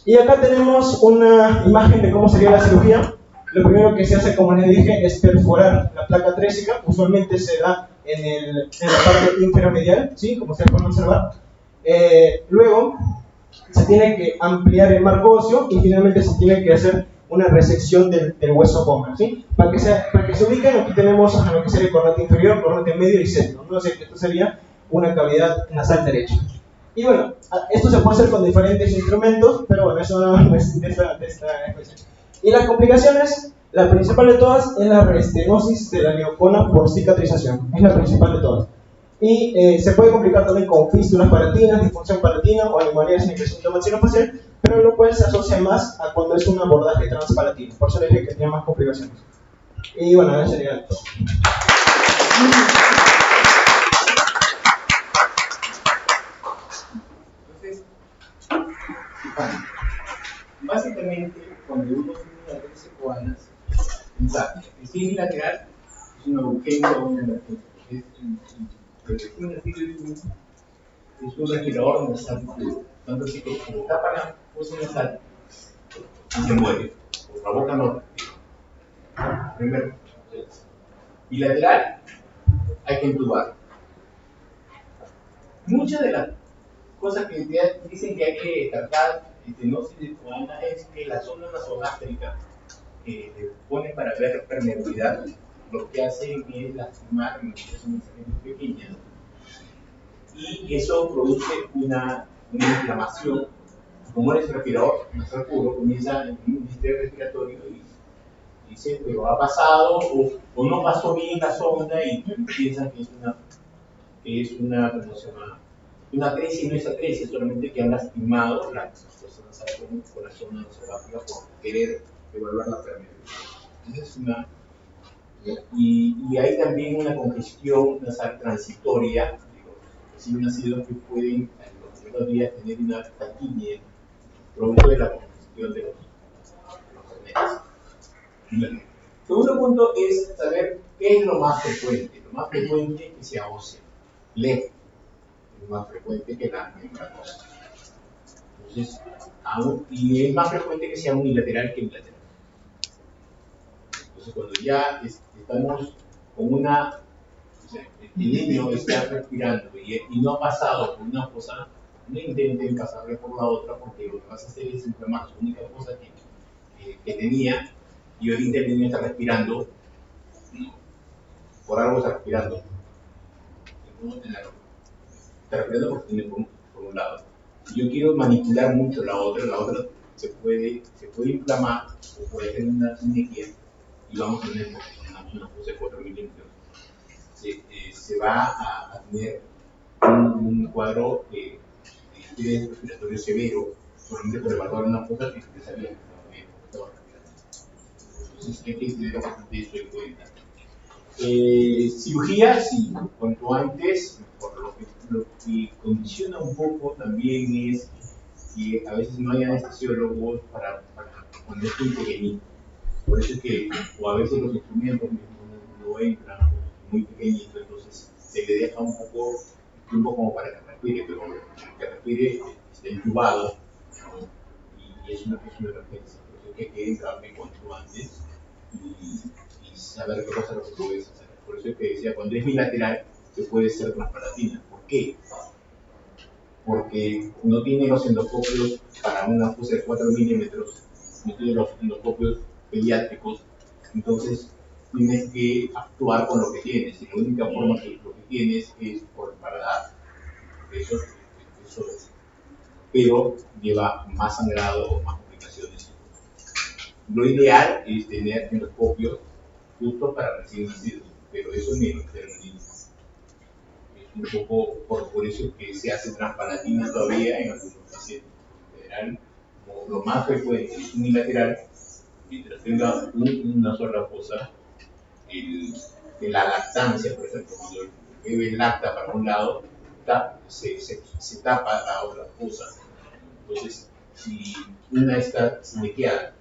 Y acá tenemos una imagen de cómo sería la cirugía. Lo primero que se hace, como les dije, es perforar la placa atrésica. Usualmente se da en la parte infrarmedial, ¿sí? Como ustedes pueden observar. Luego se tiene que ampliar el marco óseo y finalmente se tiene que hacer una resección del hueso comer, ¿sí? Para que se ubiquen, aquí tenemos lo que sería el cornete inferior, cornete medio y septo, ¿no? Esto sería una cavidad nasal derecha. Y bueno, esto se puede hacer con diferentes instrumentos, pero bueno, eso no es de esta especie. Y las complicaciones, la principal de todas es la reestenosis de la neocona por cicatrización, es la principal de todas. Y se puede complicar también con fístulas palatinas, disfunción palatina o anomalías en el crecimiento maxilofacial, pero lo cual se asocia más a cuando es un abordaje transpalatino, por eso les dije que tiene más complicaciones. Y bueno, eso sería todo. Entonces, básicamente, cuando uno tiene una 13 coanas, el cine lateral es una urgencia o una emergencia. Es un respirador nasal puro. Tanto así que cuando tapa la fosa nasal y se muere, por la boca no respira. Primero. Bilateral, hay que entubar. Muchas de las cosas que dicen que hay que tratar estenosis de coana es que la zona nasogástrica que ponen para ver permeabilidad, lo que hacen es lastimar son pequeñas y eso produce una inflamación. Como eres respirador nasal puro, comienza en un estrés respiratorio y dice, pero ha pasado o no pasó bien la sonda y piensan que es una ¿cómo se llama? Una atresia y no es atresia, solamente que han lastimado las personas con la zona nasogástrica por querer evaluar la permeabilidad. Entonces es una y hay también una congestión nasal transitoria de los recién nacidos que pueden en los primeros días tener una taquiña producto de la congestión de los cornetes. Bien. Segundo punto es saber qué es lo más frecuente. Lo más frecuente es que sea ósea, leve, es más frecuente que la membranosa. Entonces, y es más frecuente que sea unilateral que bilateral. Entonces, cuando ya estamos con una, o sea, el niño está respirando y no ha pasado por una fosa, no intenten pasarle por la otra porque lo que vas a hacer es inflamar su única fosa que tenía y ahorita el niño está respirando, ¿no? Por algo está respirando. Está respirando porque tiene por un lado. Si yo quiero manipular mucho la otra se puede inflamar o puede tener una sequía y vamos a tener una fosa de 4 milímetros. Se va a tener un cuadro de estrés respiratorio severo, solamente por evaluar una fosa que se sabía que estaba respirando. Entonces hay que tener bastante eso en cuenta. Cirugía, sí, cuanto antes, por lo que condiciona un poco también es que a veces no hay anestesiólogos para cuando es muy pequeñito. Por eso es que, o a veces los instrumentos no entran muy pequeñitos, entonces se le deja un poco tiempo como para que respire, pero que respire está intubado, ¿no? Y es una emergencia. Por eso es que entrarme cuanto antes y saber qué cosa es lo que puedes hacer. Por eso es que decía, cuando es bilateral, se puede ser transpalatina. ¿Por qué? Porque no tiene los endocopios para una fosa de 4 milímetros, no tiene los endocopios pediátricos, entonces tienes que actuar con lo que tienes, y la única forma que lo que tienes es por el paladar. Eso es. Pero lleva más sangrado o más complicaciones. Lo ideal es tener endocopios justo para recién nacidos, pero eso ni lo termina. Es un poco por eso que se hace transpalatina todavía en algunos pacientes. En general, lo más frecuente es unilateral, mientras tenga una sola fosa, de la lactancia, por ejemplo, cuando el bebé lacta para un lado, se tapa la otra fosa. Entonces, si una está sinequeada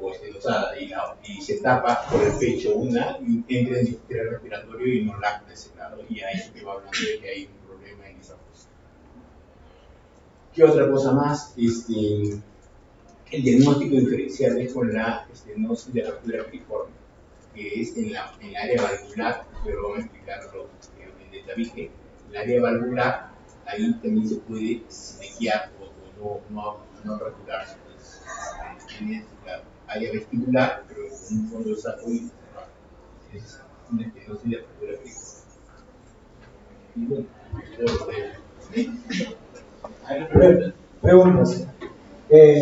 o estenosada y se tapa por el pecho una, entra en sistema respiratorio y no lacta ese lado, y ahí se va hablando de que hay un problema en esa fosa. ¿Qué otra cosa más? El diagnóstico diferencial es con la estenosis de apertura piriforme, que es en el área valvular, pero vamos a explicarlo en detalle. El área valvular, ahí también se puede sinequear o no respirar. área vestibular, pero con un fondo esatoide cerrado. Es una estenosis de apertura pericórdica. Y bueno, ¿hay preguntas? Preguntas.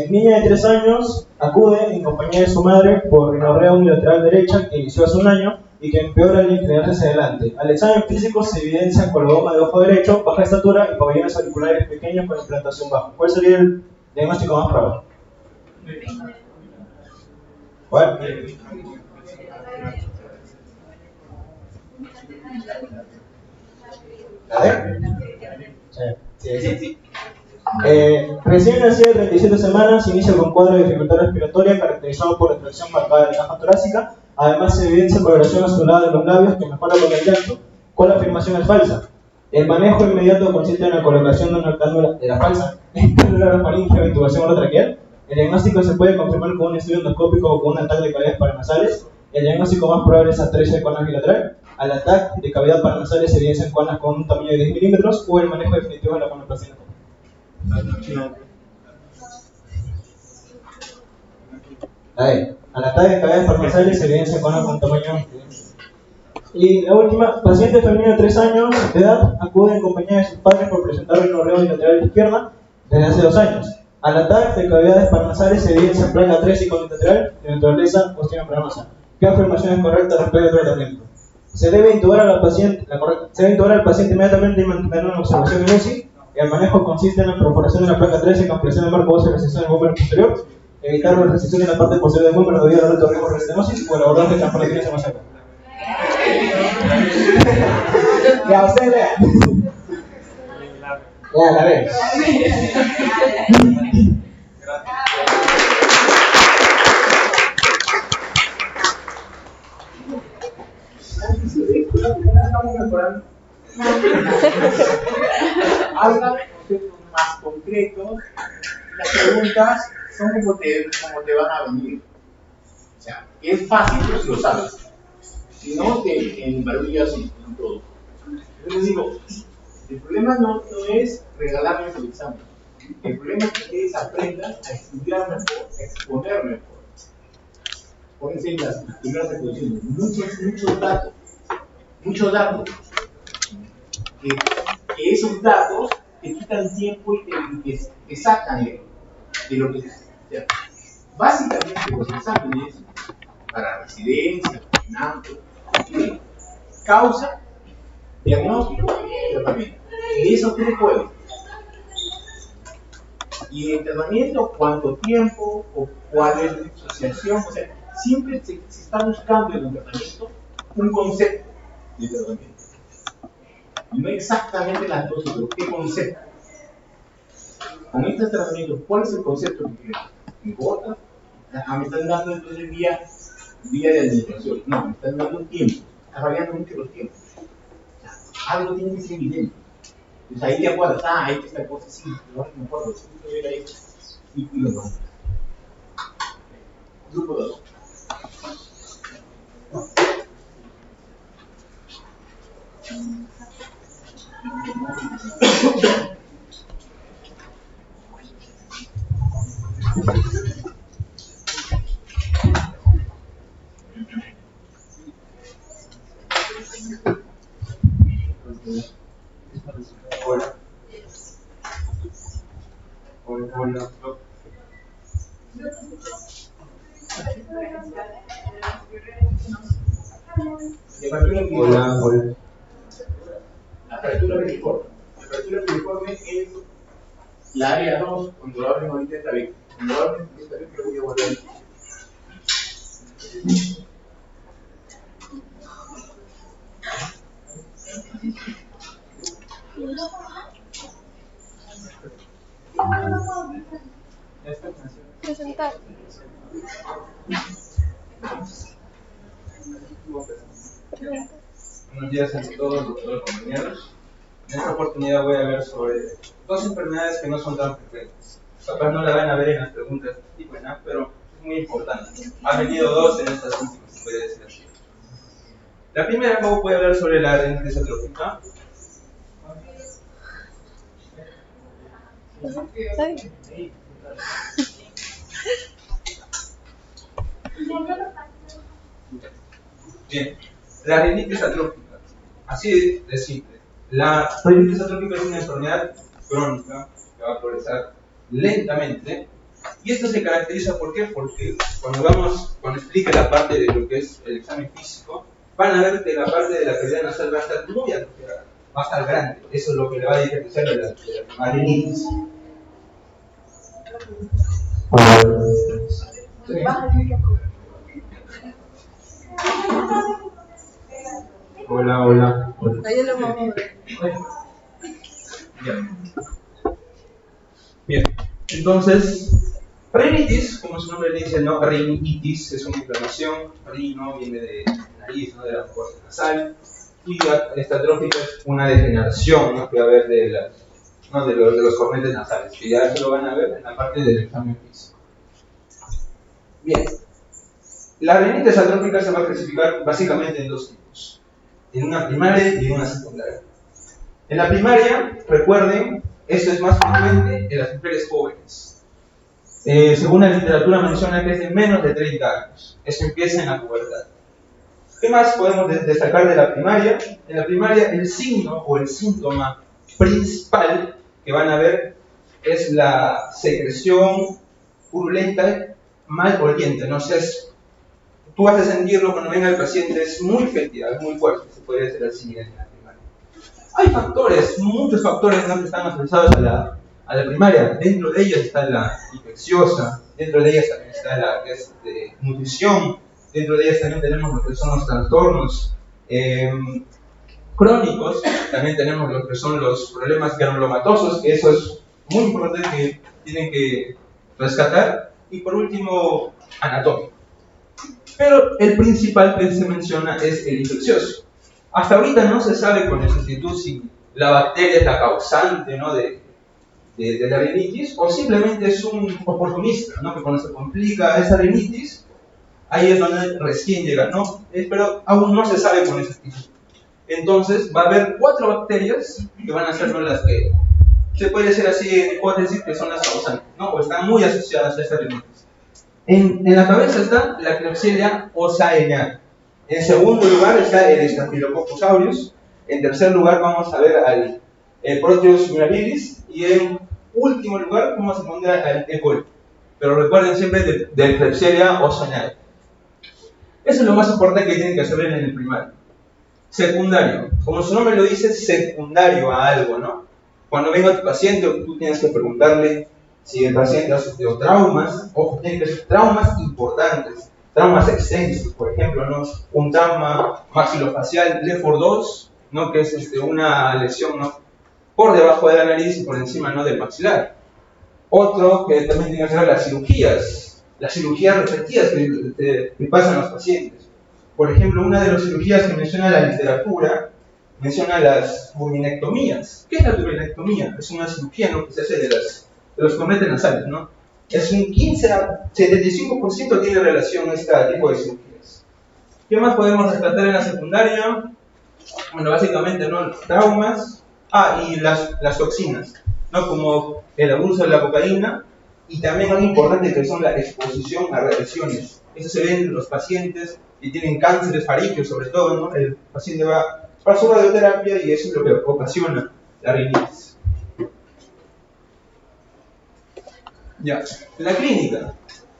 Niña de 3 años acude en compañía de su madre por rinorrea unilateral derecha que inició hace un año y que empeora al inclinarse hacia adelante. Al examen físico se evidencia coloboma de ojo derecho, baja estatura y pabellones auriculares pequeños con implantación baja. ¿Cuál sería el diagnóstico más probable? ¿Cuál? ¿La D? Sí. Recién nacida de 37 semanas, inicia con cuadro de dificultad respiratoria caracterizado por retracción marcada de la caja torácica. Además, se evidencia coloración azulada de los labios que mejora con el llanto. ¿Cuál afirmación es falsa? El manejo inmediato consiste en la colocación de una cánula de la falsa, cánula orofaringea o intubación orotraqueal. El diagnóstico se puede confirmar con un estudio endoscópico o con un ataque de cavidades paranasales. El diagnóstico más probable es atresia de conas bilateral. Al ataque de cavidad paranasales se evidencian conas con un tamaño de 10 milímetros o el manejo definitivo de la conoplasia. Al ataque de cavidades paranasales se evidencia conas con tamaño. Y la última, paciente femenina de 3 años de edad acude en compañía de sus padres por presentar rinorrea unilateral izquierda desde hace 2 años. Al ataque de cavidades paranasales se evidencia placa 3 y unilateral de naturaleza ostión paranosa. ¿Qué afirmación es correcta respecto al tratamiento? Se debe intubar al paciente inmediatamente y mantenerlo en observación en UCI. El manejo consiste en la perforación de la placa 13, compresión del marco óseo y recesión del húmero posterior, evitar la recesión de la parte posterior del húmero debido al alto riesgo de estenosis o el abordaje de transformaciones hemosacras. Ya, ustedes lean. Ya, la ven. Estamos mejorando. Habla conceptos más concretos. Las preguntas son como te van a venir. O sea, es fácil, pero si lo sabes. Si no, te embarullas en todo. Entonces digo, el problema no es regalarles el examen. El problema es que ustedes aprendan a estudiar mejor, a exponer mejor. Pónganse en las primeras exposiciones. Muchos datos. Que esos datos te quitan tiempo y te sacan de lo que sea. Básicamente los exámenes para residencia, causa, diagnóstico y tratamiento. Y eso tú puedes. Y el tratamiento, cuánto tiempo o cuál es la asociación, o sea, siempre se está buscando en el tratamiento un concepto de tratamiento. No exactamente las dosis, pero qué concepto. Con este tratamiento, ¿cuál es el concepto que quieres? ¿Me importa? Me están dando entonces día de administración. No, me están dando tiempo. Está variando mucho los tiempos. O sea, algo tiene que ser evidente. Entonces ahí te acuerdas, ahí está esta cosa, sí, ahora me acuerdo, sí, era ahí. Y lo vamos. Grupo 2. Hola. La apertura piriforme. La apertura piriforme es la área 2 cuando lo abren ahorita esta vez. Cuando lo abren esta vez, creo que voy a volver. Presentar. Buenos días a todos, doctores compañeros. En esta oportunidad voy a hablar sobre 2 enfermedades que no son tan frecuentes. Capaz no la van a ver en las preguntas de este tipo, ¿no? Pero es muy importante. Ha venido 2 en estas últimas, se puede decir así. La primera, voy a hablar sobre la rinitis atrófica. Bien, la rinitis atrópica, así de simple. La rinitis atrópica es una enfermedad crónica que va a progresar lentamente. Y esto se caracteriza ¿por qué? Porque cuando explique la parte de lo que es el examen físico, van a ver que la parte de la cavidad nasal va a estar muy atrofiada, va a estar grande. Eso es lo que le va a diferenciar de la rinitis. Hola, hola. Ahí lo vamos a ver. Bien, entonces, rinitis, como su nombre le dice, ¿no? Rinitis es una inflamación, rino viene de nariz, ¿no? De la mucosa nasal, y esta atrófica es una degeneración, ¿no? Que va a haber de los cornetes nasales, que ya se lo van a ver en la parte del examen físico. Bien, la rinitis atrófica se va a clasificar básicamente en dos tipos, en una primaria y en una secundaria. En la primaria, recuerden, esto es más frecuente en las mujeres jóvenes. Según la literatura menciona que es de menos de 30 años. Esto empieza en la pubertad. ¿Qué más podemos destacar de la primaria? En la primaria el signo o el síntoma principal que van a ver es la secreción purulenta maloliente. No sé, tú vas a sentirlo cuando venga el paciente, es muy fétida, es muy fuerte, se puede decir así en la primaria. Hay factores, muchos factores, ¿no? Que están asociados a la primaria. Dentro de ellas está la infecciosa, dentro de ellas también está la que es de nutrición, dentro de ellas también tenemos lo que son los trastornos crónicos, también tenemos lo que son los problemas granulomatosos, que eso es muy importante que tienen que rescatar, y por último, anatómico. Pero el principal que se menciona es el infeccioso. Hasta ahorita no se sabe con exactitud si la bacteria es la causante, ¿no? de la rinitis, o simplemente es un oportunista, ¿no? Que cuando se complica esa rinitis, ahí es donde recién llega, ¿no? Pero aún no se sabe con exactitud. Entonces va a haber 4 bacterias que van a ser, ¿no? Las que se puede decir así en hipótesis que son las causantes, ¿no? O están muy asociadas a esta rinitis. En la cabeza está la Klebsiella osaena. En segundo lugar está el Staphylococcus aureus. En tercer lugar vamos a ver al Proteus mirabilis. Y en último lugar vamos a encontrar al E. coli. Pero recuerden siempre del Klebsiella osaena. Eso es lo más importante que tienen que saber en el primario. Secundario. Como su nombre lo dice, secundario a algo, ¿no? Cuando venga tu paciente, tú tienes que preguntarle si el paciente ha sufrido traumas. Ojo, tienen que ser traumas importantes, traumas extensos, por ejemplo, ¿no? Un trauma maxilofacial Lefford 2, ¿no? Que es una lesión, ¿no? Por debajo de la nariz y por encima, ¿no? Del maxilar. Otro que también tiene que ser las cirugías repetidas que pasan a los pacientes. Por ejemplo, una de las cirugías que menciona la literatura menciona las burminectomías. ¿Qué es la burminectomía? Es una cirugía, ¿no? Que se hace de los cornetes nasales, ¿no? Es un 15 a 75% tiene relación a este tipo de cirugías. ¿Qué más podemos rescatar en la secundaria? Bueno, básicamente, ¿no? Traumas. Y las toxinas, ¿no? Como el abuso de la cocaína, y también algo importante que son la exposición a radiaciones. Eso se ve en los pacientes que tienen cánceres faríngeos, sobre todo, ¿no? El paciente va para su radioterapia y eso es lo que ocasiona la rinitis. Ya, la clínica.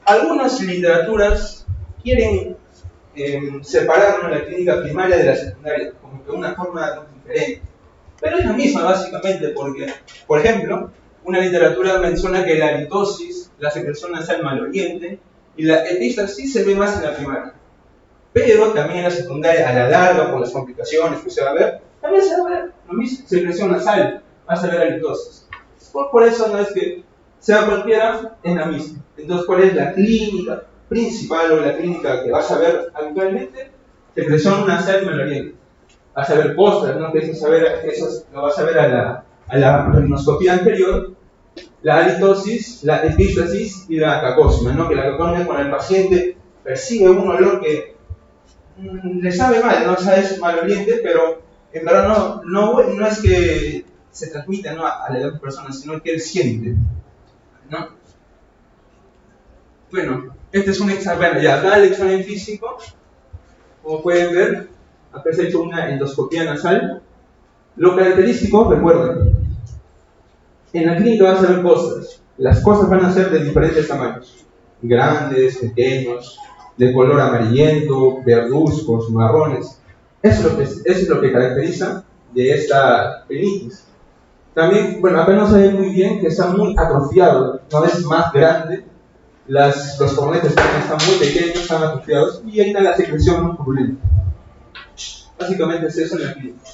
Algunas literaturas quieren separar la clínica primaria de la secundaria, como que una forma diferente. Pero es la misma básicamente porque, por ejemplo, una literatura menciona que la halitosis, la secreción nasal maloliente y la epístasis se ve más en la primaria. Pero también en la secundaria, a la larga, por las complicaciones que se va a ver, también se va a ver lo mismo, secreción nasal, vas a ver halitosis. Por eso no es que sea cualquiera, es la misma. Entonces, ¿cuál es la clínica principal o la clínica que vas a ver habitualmente? Secreción nasal maloliente. Vas a ver pósters, ¿no? Que eso lo vas a ver a la retinoscopía anterior, la halitosis, la epístasis y la cacosmia, ¿no? Que la cacosmia, cuando el paciente percibe un olor que le sabe mal, no sabe, es maloliente, pero en verdad no es que se transmita, ¿no? a la otra persona, sino que él siente, ¿no? Bueno, Este es un examen, bueno, ya acá el examen físico, como pueden ver, acá se ha hecho una endoscopía nasal. Lo característico, recuerden, en la clínica vas a ver cosas. Las cosas van a ser de diferentes tamaños, grandes, pequeños, de color amarillento, verduzcos, marrones. Eso es lo que caracteriza de esta rinitis. También, bueno, acá no se ve muy bien que está muy atrofiado, no es más grande, los cornetes también están muy pequeños, están atrofiados, y ahí está la secreción más purulenta. Básicamente es eso en la clínica.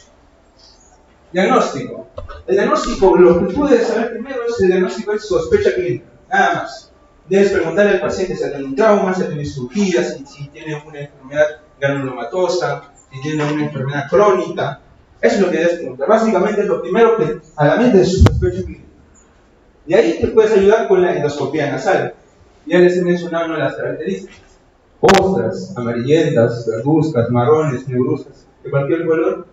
Diagnóstico. El diagnóstico, lo que tú debes saber primero es el diagnóstico es sospecha clínica, nada más. Debes preguntarle al paciente si ha tenido un trauma, si ha tenido cirugía, si tiene una enfermedad granulomatosa, si tiene una enfermedad crónica. Eso es lo que debes preguntar. Básicamente es lo primero que a la mente es su sospecha clínica. De ahí te puedes ayudar con la endoscopía nasal. Ya les he mencionado una de las características. Ostras, amarillentas, verduzcas, marrones, negruzcas, de cualquier color.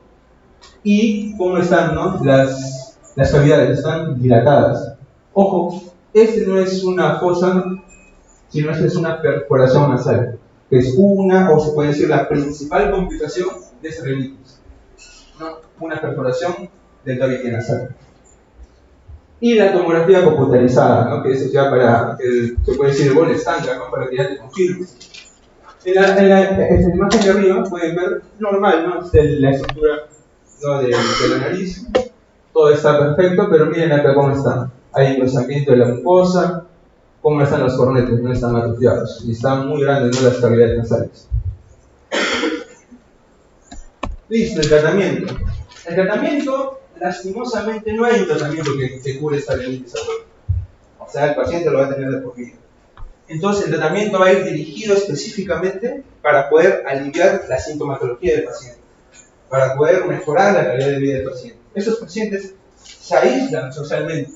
Y cómo están, ¿no? Las cavidades, están dilatadas. Ojo, este no es una fosa, sino esta es una perforación nasal, que es una, o se puede decir, la principal complicación de esta rinitis, ¿no? Una perforación del tabique nasal. Y la tomografía computarizada, ¿no? Que eso ya para, se puede decir, el gol estándar, ¿no? Para que ya te confirme. En la imagen de arriba pueden ver normal, ¿no? La estructura, ¿no? de la nariz. Todo está perfecto, pero miren acá cómo está. Hay engrosamiento de la mucosa, cómo están los cornetes, no están atrofiados. Y están muy grandes, ¿no? Las cavidades nasales. Listo, el tratamiento. El tratamiento, lastimosamente, no hay un tratamiento que cure esta rinitis aguda. O sea, el paciente lo va a tener de por vida. Entonces, el tratamiento va a ir dirigido específicamente para poder aliviar la sintomatología del paciente, para poder mejorar la calidad de vida del paciente. Estos pacientes se aíslan socialmente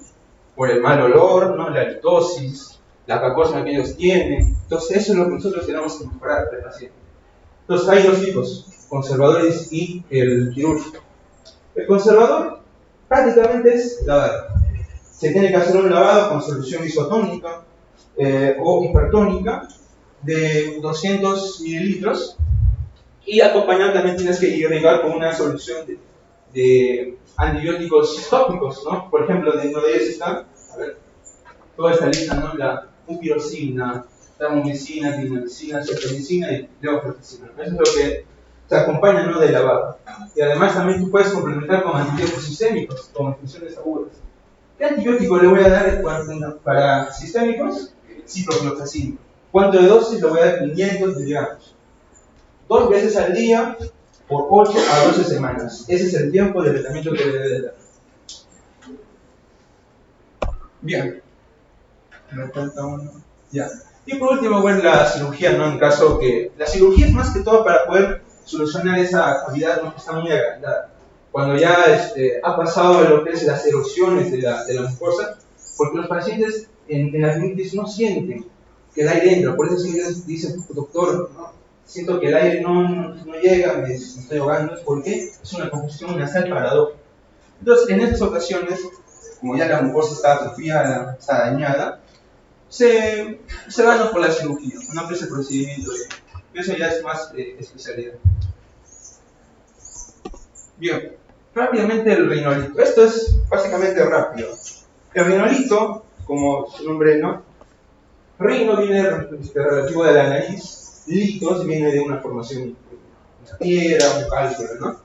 por el mal olor, ¿no? La halitosis, la cacosa que ellos tienen. Entonces, eso es lo que nosotros tenemos que mejorar del paciente. Entonces, hay dos tipos, conservadores y el quirúrgico. El conservador prácticamente es lavar. Se tiene que hacer un lavado con solución isotónica o hipertónica de 200 mililitros y acompañado también tienes que irrigar con una solución de antibióticos tópicos, ¿no? Por ejemplo, dentro de ellos están, a ver, toda esta lista, ¿no? La upirocina, tamomicina, clindamicina, ceftriaxona y levofloxacina. Eso es lo que se acompaña, ¿no? Del lavado. Y además también tú puedes complementar con antibióticos sistémicos, con infusiones agudas. ¿Qué antibiótico le voy a dar para sistémicos? Ciprofloxacina. ¿Cuánto de dosis? Le voy a dar 500 miligramos. 2 veces al día por 8 a 12 semanas. Ese es el tiempo de tratamiento que le debe dar. Bien. Me falta uno. Ya. Y por último, bueno, la cirugía, ¿no? En caso que... La cirugía es más que todo para poder solucionar esa cavidad, ¿no? Que está muy agrandada. Cuando ya ha pasado lo que es las erosiones de la mucosa, porque los pacientes en la rinitis no sienten que el aire entra, por eso ellos dicen, doctor, ¿no? Siento que el aire no llega, me estoy ahogando, es porque es una congestión nasal paradójica. Entonces, en estas ocasiones, como ya la mucosa está atrofiada, está dañada, se van por la cirugía, no por ese procedimiento. Eso ya es más especialidad. Bien, rápidamente el rinolito. Esto es básicamente rápido. El rinolito, como su nombre, ¿no? Rino viene relativo de la nariz, litos viene de una formación, una piedra, un cálculo, ¿no?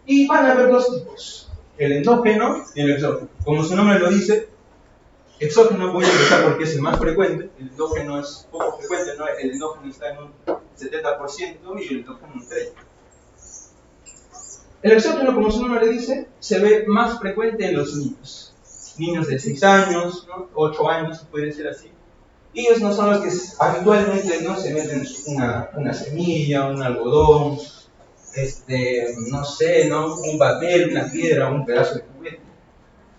Y van a haber dos tipos, el endógeno y el exógeno. Como su nombre lo dice, exógeno voy a empezar porque es el más frecuente, el endógeno es poco frecuente, ¿no? El endógeno está en un 70% y el endógeno en un 30%. El exógeno, como su nombre le dice, se ve más frecuente en los niños. Niños de 6 años, ¿no? 8 años, puede ser así. Ellos no son los que habitualmente, ¿no? Se meten una semilla, un algodón, no sé, ¿no? Un papel, una piedra, un pedazo de juguete.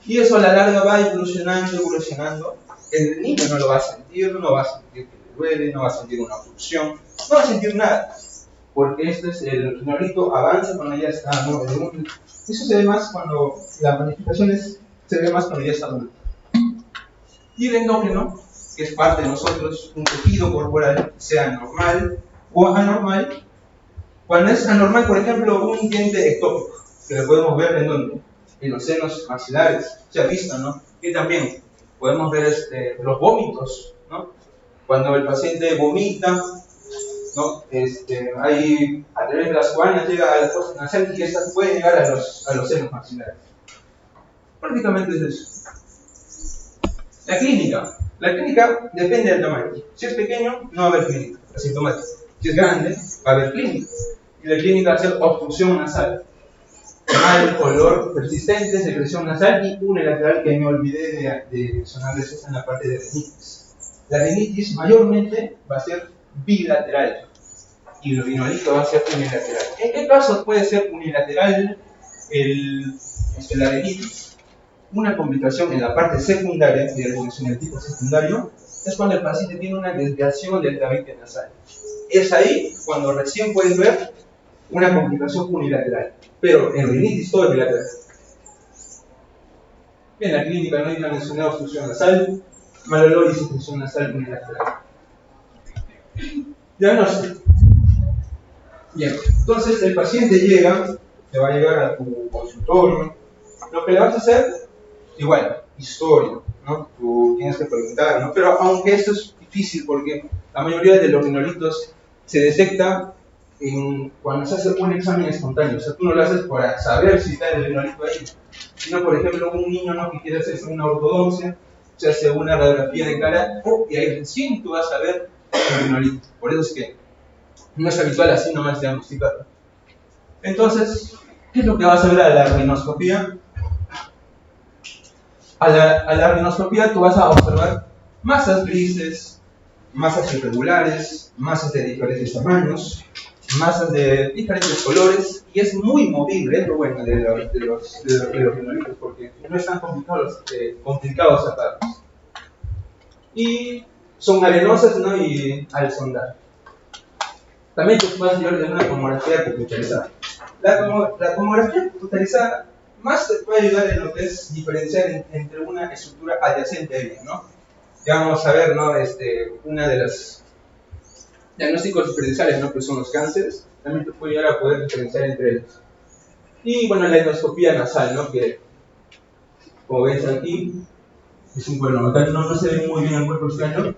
Y eso a la larga va evolucionando. El niño no lo va a sentir, no va a sentir que le duele, no va a sentir una obstrucción, no va a sentir nada. Porque el rinolito avanza cuando ya está, ¿no? Eso se ve más cuando las manifestaciones se ve más cuando ya está adulto. Y el endógeno que es parte de nosotros, un tejido corporal, sea normal o anormal. Cuando es anormal, por ejemplo, un diente ectópico, que lo podemos ver en donde, en los senos maxilares, se ha visto, ¿no? Y también podemos ver los vómitos, ¿no? Cuando el paciente vomita, ¿no? Ahí a través de las cuanas llega a la fosa nasal y esta puede llegar a los senos maxilares. Prácticamente es eso. La clínica depende del tamaño. Si es pequeño, no va a haber clínica, asintomática. Si es grande, va a haber clínica. Y la clínica va a ser obstrucción nasal, mal olor persistente, secreción nasal y unilateral, que me olvidé de mencionarles, esta en la parte de rinitis. La rinitis mayormente va a ser bilateral y el rinolito va a ser unilateral. ¿En qué casos puede ser unilateral la rinitis? Una complicación en la parte secundaria, y en el tipo secundario, es cuando el paciente tiene una desviación del tabique nasal. Es ahí cuando recién puedes ver una complicación unilateral, pero en rinitis todo es bilateral. En la clínica no hay una mencionada obstrucción nasal, mal olor y secreción nasal unilateral. Diagnóstico. Bien, entonces el paciente llega, te va a llegar a tu consultorio. Lo que le vas a hacer, igual, historia, ¿no? Tú tienes que preguntar, ¿no? Pero aunque esto es difícil porque la mayoría de los rinolitos se detecta cuando se hace un examen espontáneo. O sea, tú no lo haces para saber si está el rinolito ahí, sino, por ejemplo, un niño, ¿no?, que quiere hacerse una ortodoncia, se hace una radiografía de cara y ahí recién tú vas a ver el rinolito. Por eso es que no es habitual así nomás diagnosticarlo. Entonces, ¿qué es lo que vas a ver a la rinoscopía? A la rinoscopía tú vas a observar masas grises, masas irregulares, masas de diferentes tamaños, masas de diferentes colores, y es muy movible, es lo bueno de los rinolitos, porque no están complicados sacarlos. Y son arenosas, ¿no?, y al sondar. También te puedes llevar de una tomografía computarizada. La tomografía computarizada más te puede ayudar en lo que es diferenciar entre una estructura adyacente a ella, ¿no? Ya vamos a ver, ¿no?, una de las diagnósticos diferenciales, ¿no?, que son los cánceres, también te puede ayudar a poder diferenciar entre ellos. Y bueno, la endoscopía nasal, ¿no?, que como ves aquí es un cuerno. Acá no se ve muy bien el cuerpo extraño,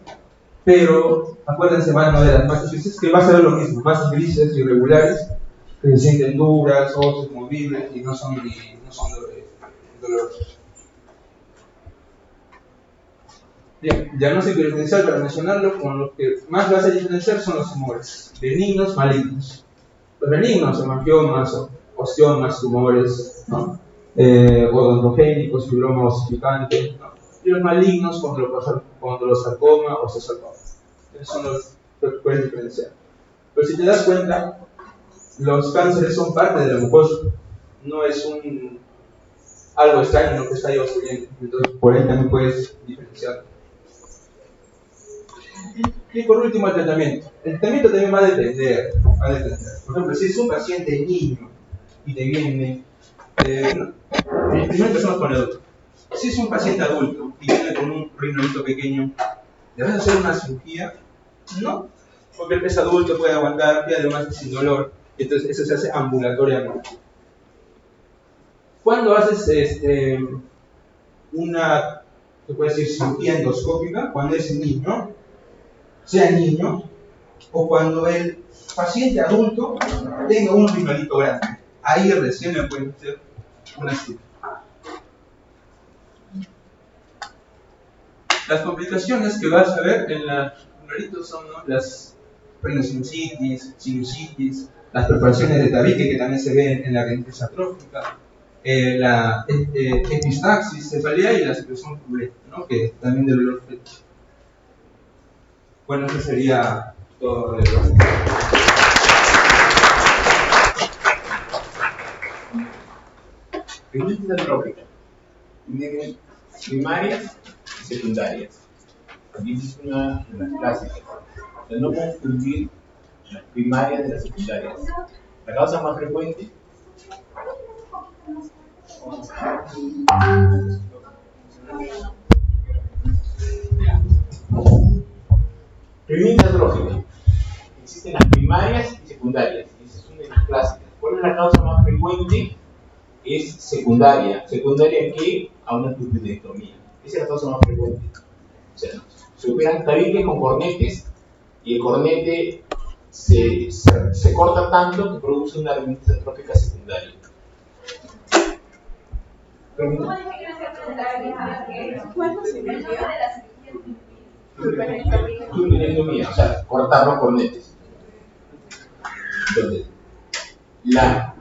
pero acuérdense, van a ver las masas grises, que va a ser lo mismo, masas grises irregulares que se sienten duras, óseas, movibles y no son dolorosas. Bien, diagnóstico diferencial, para mencionarlo, con lo que más vas a diferenciar son los tumores benignos, malignos. Los benignos, hemangiomas, osteomas, tumores, ¿no?, odontogénicos, fibroma osificante, ¿no?, y los malignos, condrosarcoma o cesarcoma. Esos son los que puedes diferenciar. Pero si te das cuenta, los cánceres son parte de la mucosa, no es algo extraño, ¿no?, que está ahí obstruyendo. Entonces, por ahí también puedes diferenciar. Y por último, el tratamiento. El tratamiento también va a depender. Por ejemplo, si es un paciente niño y te viene. Primero empezamos con el adulto. Si es un paciente adulto y viene con un rinolito pequeño, ¿le vas a hacer una cirugía? No, porque el pez adulto puede aguantar y además es sin dolor. Entonces, eso se hace ambulatoriamente. Cuando haces una, se puede decir, cirugía endoscópica, cuando es niño, sea niño, o cuando el paciente adulto tenga un rinolito grande, ahí recién le pueden hacer una cirugía. Las complicaciones que vas a ver en los rinolitos son, ¿no?, las rhinosinusitis, sinusitis, las preparaciones de tabique que también se ven en la rinitis atrófica, la epistaxis, cefalea y la secreción purulenta, ¿no?, que también del olor feto. Bueno, eso sería todo de lo Rinitis atrófica. Tiene primarias y secundarias. Rinitis es una de las clásicas. Pero no confundir las primarias de las secundarias. La causa más frecuente Rinitis atrófica. Existen las primarias y secundarias. Esa es una de las clásicas. ¿Cuál es la causa más frecuente? Es secundaria. ¿Secundaria qué? A una turbinectomía. Esa es la causa más frecuente. O sea, se operan tabiques con cornetes y el cornete se corta tanto que produce una rinitis atrófica secundaria. ¿Cómo diferencia secundaria? ¿Cuál es la cirugía de la cirugía? Turbinectomía, o sea, cortar los cornetes. Entonces,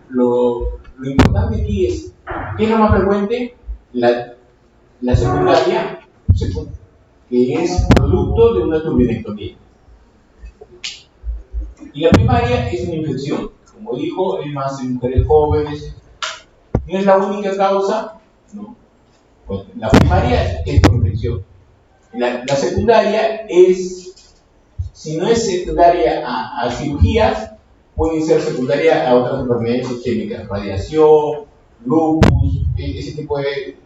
lo importante aquí es, ¿qué es lo más frecuente? La secundaria, que es producto de una turbinectomía. Y la primaria es una infección, como dijo, es más en mujeres jóvenes. ¿No es la única causa? No. Pues la primaria es por infección. La secundaria es, si no es secundaria a cirugías, puede ser secundaria a otras enfermedades sistémicas, radiación, lupus, ese tipo de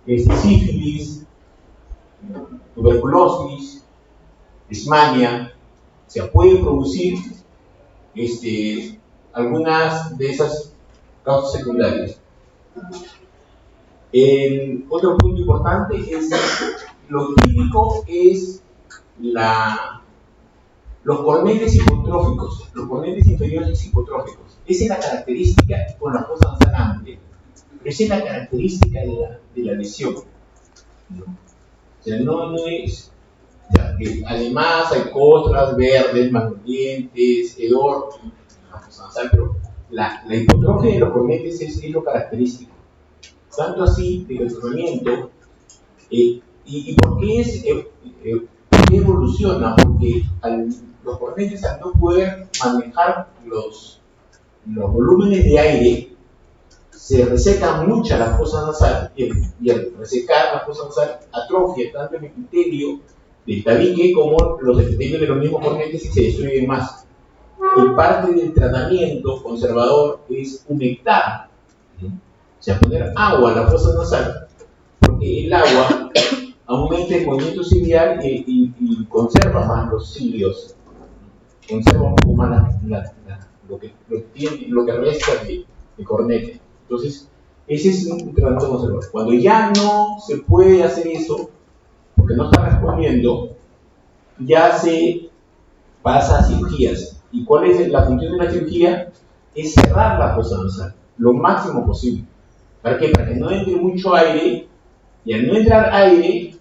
sífilis, tuberculosis, lismania. O sea, puede producir algunas de esas causas secundarias. Otro punto importante es, lo típico es los cornetes hipotróficos, los cornetes inferiores hipotróficos. Esa es la característica con la fosa nasal amplia. Pero esa es la característica de la lesión. ¿No? O sea, no es. Ya, que además hay costras verdes, malolientes, hedor, la fosa nasal, pero la hipotrofia de los cornetes es lo característico. Tanto así de que el tratamiento, y por qué evoluciona, porque los cornetes, al no poder manejar los volúmenes de aire, se reseca mucha la fosa nasal, y al resecar la fosa nasal atrofia tanto el epitelio del tabique como los epitelios de los mismos cornetes y se destruyen más. Y parte del tratamiento conservador es humectar, ¿sí? O sea, poner agua a la fosa nasal, porque el agua aumenta el movimiento ciliar y conserva más los cilios, conserva un poco más lo que resta de cornete. Entonces, ese es un tratamiento conservador. Cuando ya no se puede hacer eso, porque no está respondiendo, ya se pasa a cirugías. ¿Y cuál es la función de la cirugía? Es cerrar la fosa nasal lo máximo posible. ¿Para qué? Para que no entre mucho aire, y al no entrar aire,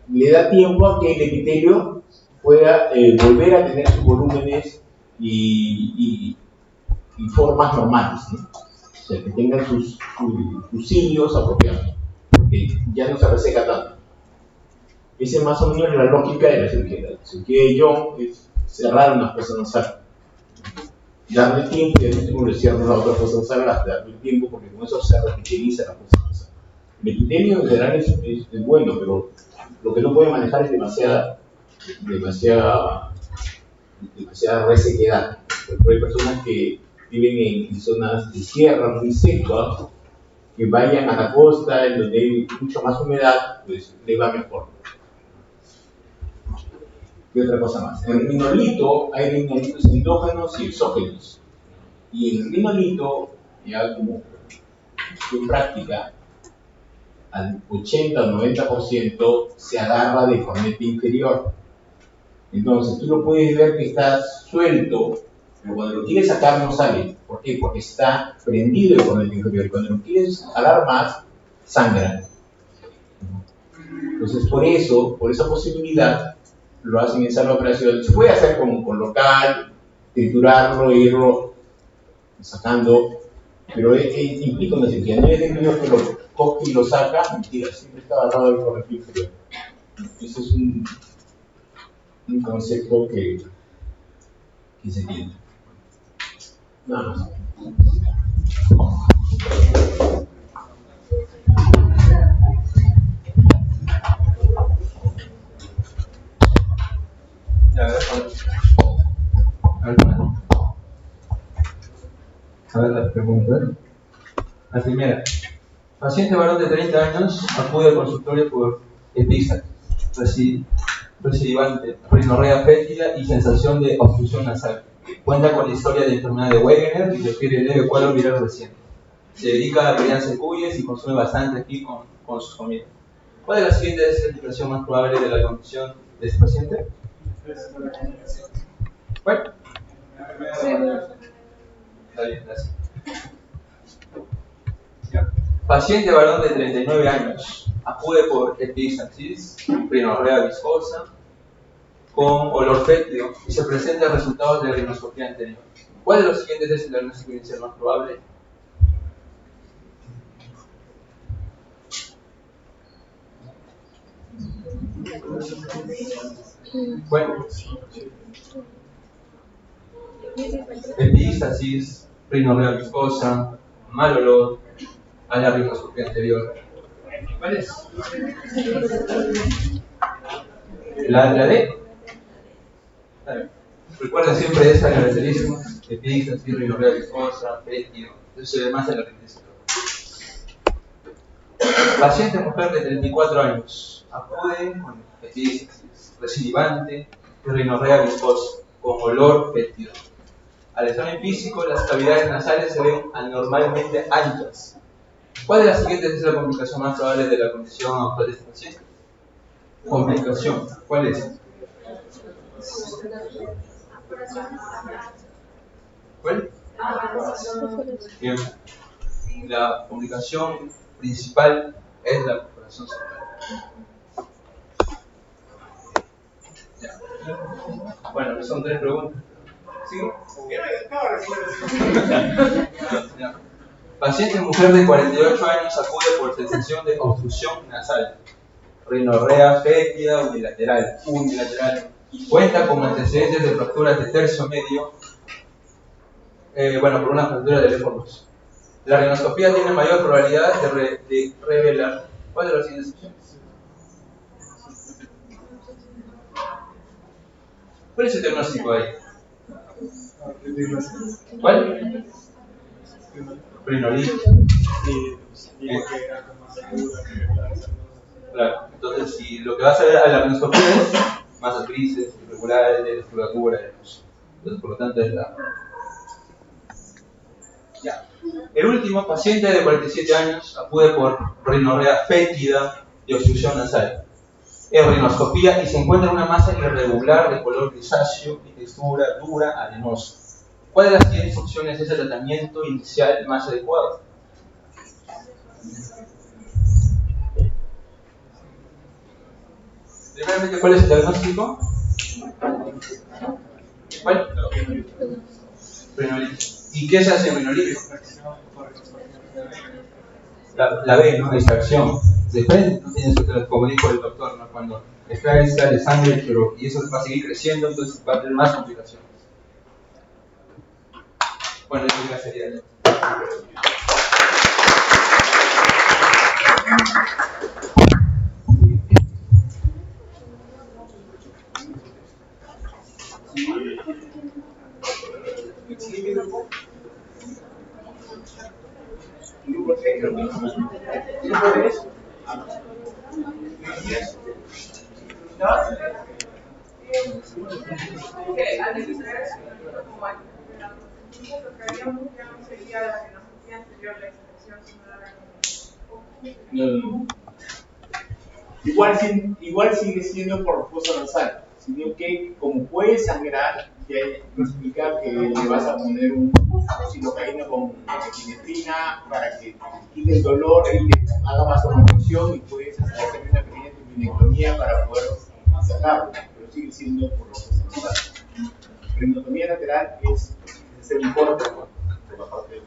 le da tiempo a que el epitelio pueda volver a tener sus volúmenes y formas normales, ¿sí? O sea, que tengan sus cilios apropiados, porque ya no se reseca tanto. Esa es más o menos la lógica de la cirugía. La cirugía de Young es cerrar una fosa nasal, darle tiempo, y al último le cierran la otra fosa nasal, darle tiempo, porque con eso se repitiliza la fosa nasal. El epitelio en general es bueno, pero lo que no puede manejar es demasiada resequedad. Porque hay personas que viven en zonas de sierra muy secas, que vayan a la costa, en donde hay mucha más humedad, pues les va mejor. ¿Qué otra cosa más? En el rinolito hay rinolitos endógenos y exógenos. Y el rinolito, ya como en práctica, al 80 o 90% se agarra del cornete inferior. Entonces tú lo puedes ver que está suelto, pero cuando lo quieres sacar no sale. ¿Por qué? Porque está prendido el cornete inferior. Y cuando lo quieres jalar más, sangra. Entonces por esa posibilidad, lo hacen en sala de operación. Se puede hacer con local, triturarlo e irlo sacando, pero implica una cirugía. No es de niño que lo coge y lo saca, mentira, siempre está agarrado del cornete inferior. Ese es un concepto que se tiene. Nada más. A ver las preguntas. La primera. Paciente varón de 30 años acude al consultorio por epistaxis. recidivante, rinorrea fétida y sensación de obstrucción nasal. Cuenta con la historia de enfermedad de Wegener y refiere leve cuadro viral reciente. Se dedica a crianza de cuyes y consume bastante aquí con sus comidas. ¿Cuál de las siguientes es la explicación más probable de la condición de este paciente? Bueno. Está bien, gracias. Paciente varón de 39 años. Acude por epistaxis, rinorrea viscosa, con olor fétido y se presenta resultados de la rinoscopía anterior. ¿Cuál de los siguientes es el diagnóstico inicial más probable? Bueno, epistaxis, rinorrea viscosa, mal olor a la rinoscopía anterior. ¿Cuál es? La D. Recuerden siempre esta característica: epistaxis, rinorrea viscosa, fétido. Eso se ve más en la rinitis. Paciente mujer de 34 años. Acude con epistaxis, recidivante y rinorrea viscosa, con olor fétido. Al examen físico, las cavidades nasales se ven anormalmente anchas. ¿Cuál de las siguientes es la complicación más probable de la condición actual de este paciente? Complicación. ¿Cuál es? ¿Cuál? Bien. La complicación principal es la perforación central. Bueno, son 3 preguntas. ¿Sí? Paciente mujer de 48 años acude por sensación de obstrucción nasal, rinorrea fétida unilateral. Cuenta con antecedentes de fracturas de tercio medio, por una fractura del éfonos. La rinoscopía tiene mayor probabilidad de revelar. ¿Cuál de las siguientes opciones? ¿Cuál es el diagnóstico ahí? ¿Cuál? Rinolitis. Claro, entonces si lo que vas a ver a la rinoscopía es masas grises, irregulares, de la curvatura, entonces por lo tanto es la... Ya. El último, paciente de 47 años, acude por rinorrea fétida y obstrucción nasal. Es rinoscopía y se encuentra una masa irregular de color grisáceo y textura dura, arenosa. ¿Cuál de las siguientes opciones es el tratamiento inicial más adecuado? Primeramente, ¿cuál es el diagnóstico? ¿Cuál? Rinolitis. ¿Y qué se hace en rinolitis? La B, ¿no? Extracción. Depende, no tienes que, como dijo el doctor, ¿no? Cuando extraes de sangre, y eso va a seguir creciendo, entonces va a tener más complicaciones. Bueno, eso ya sería ya. Igual sigue siendo por fosa nasal, sino que como puede sangrar, ya explica que le vas a poner un silocaína con epinefrina para que quite el dolor y que haga vasoconstricción y puedes hacer una pequeña tubinectomía para poder sacarlo, pero sigue siendo por fosa nasal. La rinotomía lateral es el importe por la parte de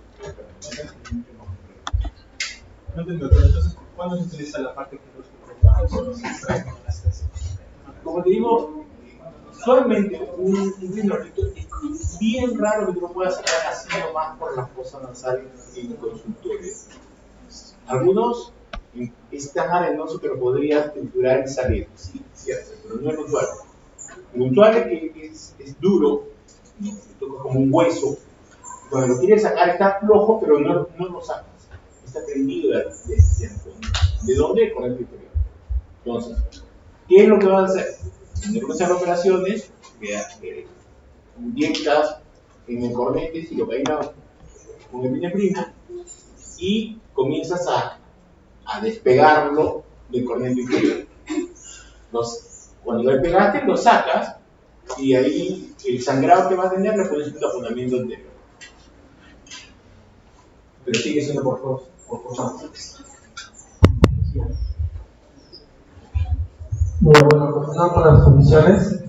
No entiendo, pero entonces, ¿cuándo se utiliza la parte quirúrgica? Como te digo, usualmente un rinolito es bien raro que tú lo puedas sacar así nomás por la fosa nasal en consultorio. Algunos es tan arenoso que lo podrías triturar y salir, sí, cierto, pero no es lo usual. Lo usual es que es duro, toca como un hueso. Cuando lo quieres sacar está flojo, pero no lo sacas. Está prendido de dónde? Con el criterio. Entonces, ¿qué es lo que vas a hacer? tener unas operaciones que inyectas en el cornete silocaína con epinefrina y comienzas a despegarlo del cornete inferior. Cuando lo despegaste, lo sacas y ahí el sangrado que va a tener le pones un taponamiento anterior. Pero sigue siendo por forma. Bueno, continuando con las funciones,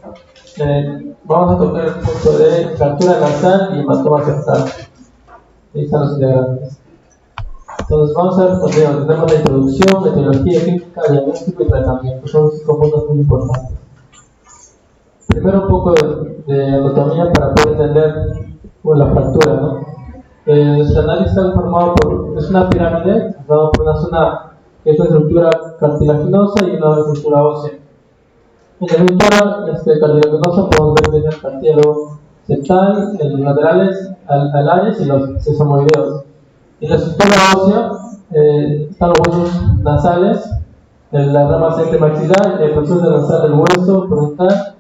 vamos a tocar el punto de fractura nasal y hematoma septal. Ahí están los integrantes. Entonces vamos a responder, tenemos la introducción, etiología clínica, diagnóstico y tratamiento. Son 5 puntos muy importantes. Primero un poco de anatomía para poder entender la fractura, ¿no? Nuestro análisis está formado es una pirámide, formada por una zona que es una estructura cartilaginosa y una estructura ósea. En la estructura cartilaginosa podemos ver desde el cartílago septal, en los laterales, alares y los sesamoideos. En la estructura ósea están los huesos nasales, la rama maxilar, el proceso nasal del hueso frontal,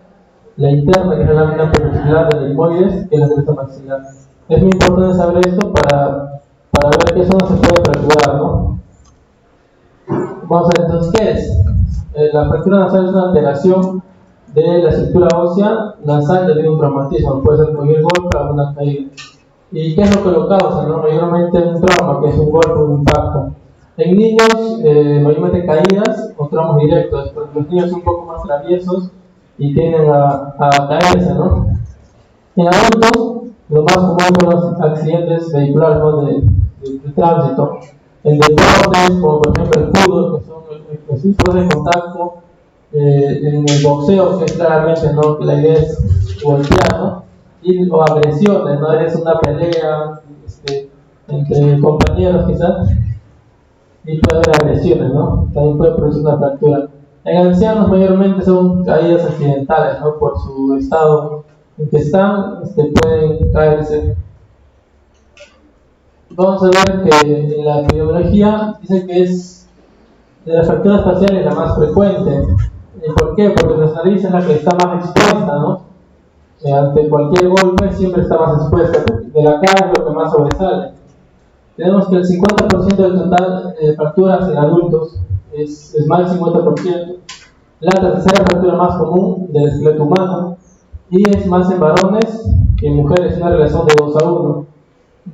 la interna, que es la lámina perpendicular del etmoides, que es la cresta maxilar. Es muy importante saber esto para ver qué zona se puede fracturar, ¿no? Vamos a ver entonces qué es. La fractura nasal es una alteración de la estructura ósea nasal debido a un traumatismo, puede ser cualquier golpe o una caída. ¿Y qué es lo que lo causa? ¿No? Mayormente un trauma, que es un golpe o un impacto. En niños, mayormente caídas o traumas directos, porque los niños son un poco más traviesos y tienden a caerse, ¿no? En adultos, lo más común son los accidentes vehiculares, ¿no? de tránsito. En deportes, como por ejemplo el fútbol, que son los deportes de contacto, en el boxeo, que es claramente, ¿no? Que la idea es golpear, ¿no? O agresiones, ¿no? Es una pelea entre compañeros quizás, y puede haber agresiones, ¿no? También puede producir una fractura. En ancianos mayormente son caídas accidentales, ¿no? Por su estado en que están, pueden caerse. Vamos a ver que en la epidemiología dice que de las fracturas faciales la más frecuente. ¿Y por qué? Porque nuestra nariz es la que está más expuesta, ¿no? Ante cualquier golpe siempre está más expuesta, de la cara es lo que más sobresale. Tenemos que el 50% del total de fracturas en adultos es más del 50%. La tercera fractura más común del esqueleto humano y es más en varones que en mujeres, una relación de 2-1.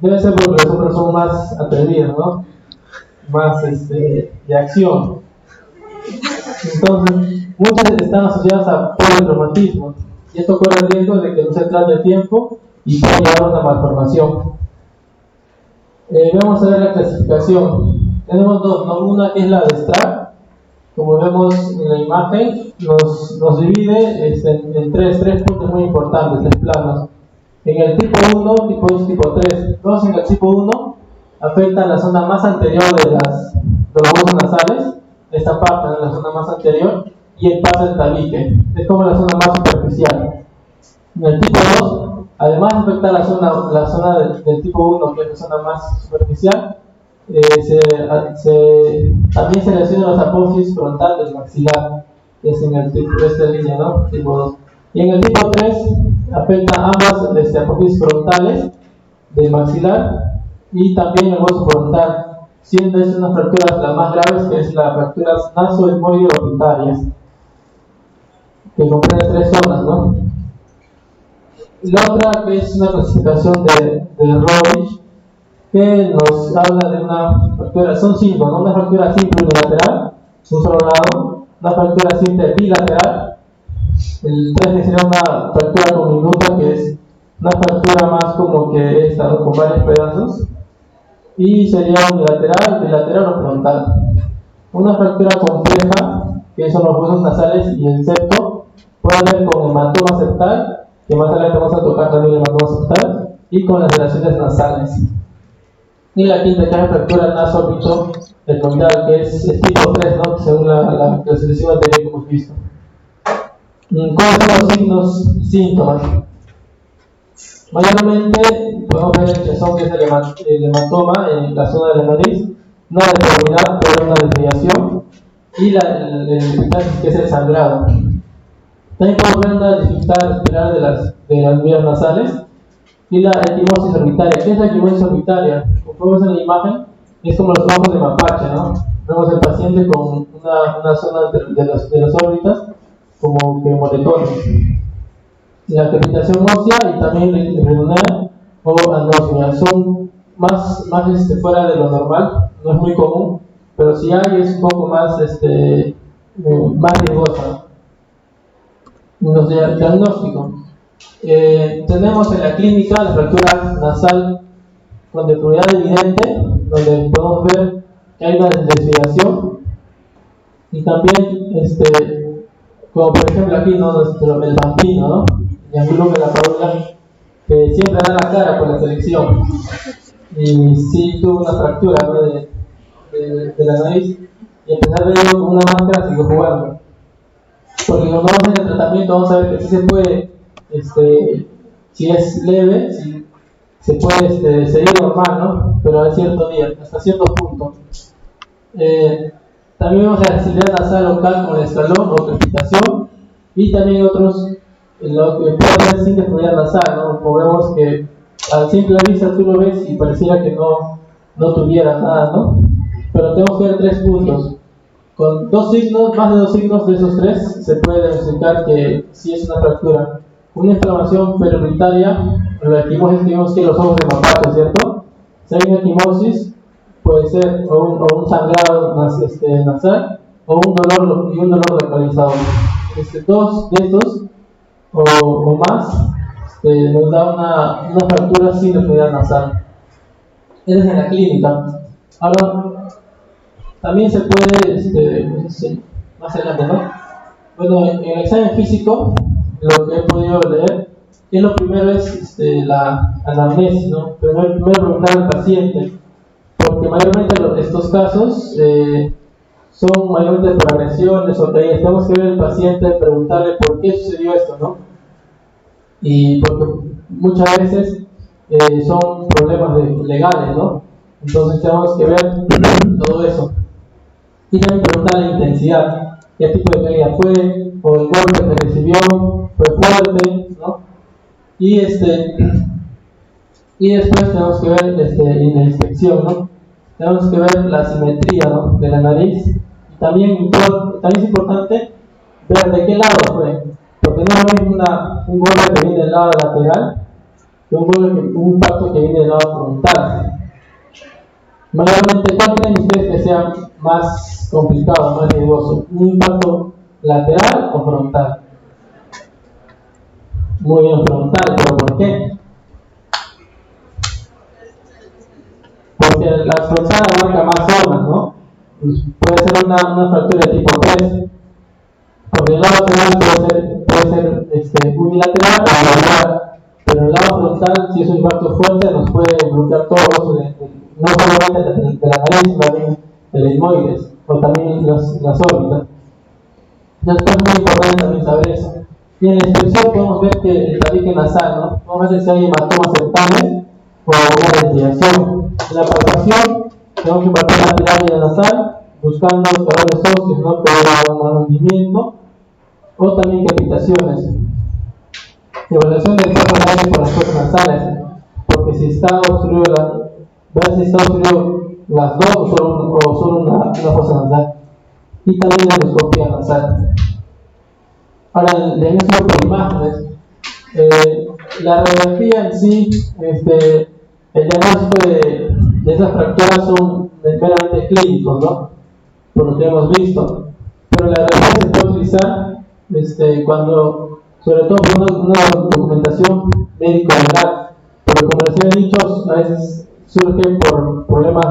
Debe ser porque los hombres son más atrevidos, ¿no? Más de acción. Entonces, muchas están asociadas a politraumatismo y esto corre el riesgo de que no se trate a tiempo y puede llevar a una malformación. Vamos a ver la clasificación. Tenemos dos, ¿no? Una que es la de Strack, como vemos en la imagen, nos divide en tres puntos muy importantes, 3 planos. En el tipo 1, tipo 2 y tipo 3. Vemos en el tipo 1 afecta la zona más anterior de los huesos nasales, esta parte es la zona más anterior, y el paso del tabique, es como la zona más superficial. En el tipo 2, además de afectar la zona del tipo 1, que es la zona más superficial, también se lesiona los apófisis frontal del maxilar, que es en el tipo de esta línea, ¿no? Tipo 2. Y en el tipo 3 afecta ambas apófisis frontales del maxilar y también el hueso frontal, siendo estas unas fracturas las más graves, que es las fracturas nasoetmoide-orbitarias, que comprende 3 zonas, ¿no? La otra, que es una clasificación de Robisch, que nos habla de una fractura, son 5, ¿no? Una fractura simple unilateral, un solo lado, una fractura simple bilateral, el 3 que sería una fractura comminuta, que es una fractura más como que esta, ¿no? Con varios pedazos, y sería unilateral, bilateral o frontal. Una fractura compleja, que son los huesos nasales y el septo, puede haber con hematoma septal, que más adelante vamos a tocar también el hematoma septal, y con las relaciones nasales. Y la quinta, que es la fractura naso-órbito-etmoidal, que es tipo 3, ¿no? Según la clasificación anterior que hemos visto. ¿Cuáles son los signos y síntomas? Mayormente podemos ver el chezón, que es el hematoma en la zona de la nariz, una deformidad por una desviación y el epistaxis, que es el sangrado. También podemos ver una dificultad respirar de las vías nasales y la equimosis orbitaria. ¿Qué es la equimosis orbitaria? Como vemos en la imagen, es como los ojos de mapache, ¿no? Vemos al paciente con una zona de las órbitas como que moretones. La crepitación ósea y también la redonea o anosmia son más fuera de lo normal, no es muy común, pero si hay es un poco más más riesgosa. Los diagnósticos. Tenemos en la clínica la fractura nasal con deformidad evidente, donde podemos ver que hay una desviación, y también como por ejemplo aquí, ¿no? El bambino, ¿no? Y ángulo de la Paula, que siempre da la cara por la selección, y sí tuvo una fractura, ¿no? de la nariz, y a pesar de ello con una máscara siguió jugando. Porque cuando vamos en el tratamiento vamos a ver que sí se puede, si es leve, si se puede seguir normal, ¿no? Pero a cierto nivel, hasta cierto punto. También vemos la accesibilidad nasal local con el escalón o crepitación, y también otros, lo que puede haber sin deformidad nasal, ¿no? Como vemos que a simple vista tú lo ves y pareciera que no tuviera nada, ¿no? Pero tenemos que ver 3 puntos. Con 2 signos, más de 2 signos de esos 3, se puede diagnosticar que sí es una fractura. Una inflamación periuretaria, la equimosis que vimos que los ojos de mapache, ¿cierto? Si hay una equimosis, puede ser o un sangrado nasal o un dolor localizado. 2 de estos o más nos da una fractura sin deformidad nasal. Eso es en la clínica. Ahora, también se puede, más adelante, ¿no? Bueno, en el examen físico, lo que he podido leer, que lo primero es la anamnesis, ¿no? Primero preguntar al paciente, porque mayormente estos casos son mayormente por agresiones o caídas. Tenemos que ver al paciente, preguntarle por qué sucedió esto, ¿no? Y porque muchas veces son problemas legales, ¿no? Entonces tenemos que ver todo eso. Y también preguntar la intensidad, qué tipo de caída fue, o el golpe que recibió, fue fuerte, ¿no? Y después tenemos que ver en la inspección, ¿no? Tenemos que ver la simetría, ¿no? De la nariz, y también es importante ver de qué lado fue, porque no es un golpe que viene del lado lateral que un impacto que viene del lado frontal. Mayormente, ¿cuál creen ustedes que sea más complicado, más riesgoso? ¿Un impacto lateral o frontal? Muy bien, frontal, ¿pero por qué? Porque la frontal abarca más zonas, ¿no? Pues puede ser una fractura de tipo 3. Porque el lado lateral puede ser unilateral o bilateral, pero el lado frontal, si es un impacto fuerte, nos puede bloquear todo eso no solamente de la nariz, sino también de la etmoides o también las órbitas. Entonces es muy importante también saber eso. Y en la inspección podemos ver que el tabique nasal, ¿no? Vamos a ver si hay hematomas septales o una desviación. En la palpación tenemos que palpar la pirámide nasal buscando los canales óseos, ¿no? Que haya un hundimiento, o también crepitaciones. Evaluación del saco de aire por las fosas nasales, porque si está obstruido ver si está obstruido las dos o solo una fosa nasal, y también la endoscopia nasal. Ahora, el diagnóstico por imágenes, la radiografía en sí, el diagnóstico de esas fracturas son meramente clínicos, ¿no? Por lo que hemos visto, pero la radiografía se puede utilizar cuando, sobre todo por una documentación médico-legal, pero como les he dicho, a veces surge por problemas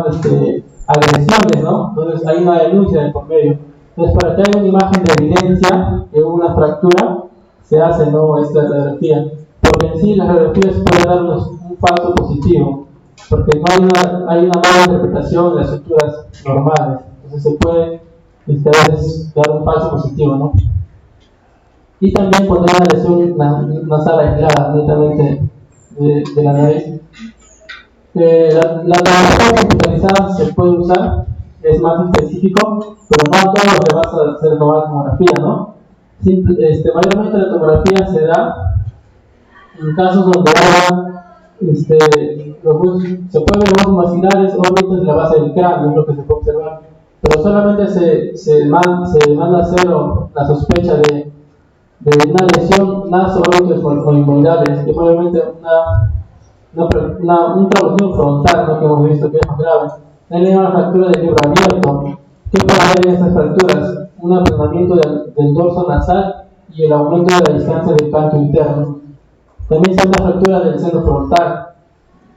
agresiones, ¿no? Entonces hay una denuncia de por medio. Entonces, para que haya una imagen de evidencia de una fractura, se hace, ¿no? Esta radiografía, porque en sí las radiografías pueden darnos un falso positivo, porque no hay una mala interpretación de las estructuras normales. Entonces se puede a veces dar un falso positivo, ¿no? Y también poner una lesión nasal aislada netamente de la nariz. La tomografía computarizada se puede usar, es más específico, pero no a todos le vas a hacer tomar tomografía, ¿no? Mayormente la tomografía se da en casos donde haya, se puede ver huesos maxilares o órbitas de la base del cráneo, es lo que se puede observar, pero solamente se manda a hacer la sospecha de una lesión naso-órbitas monoidales, que probablemente un traumatismo frontal, ¿no?, que hemos visto que es más grave. Hay una fractura del libro abierto. ¿Qué puede haber en estas fracturas? Un aplanamiento del dorso nasal y el aumento de la distancia del canto interno. También está una fractura del seno frontal.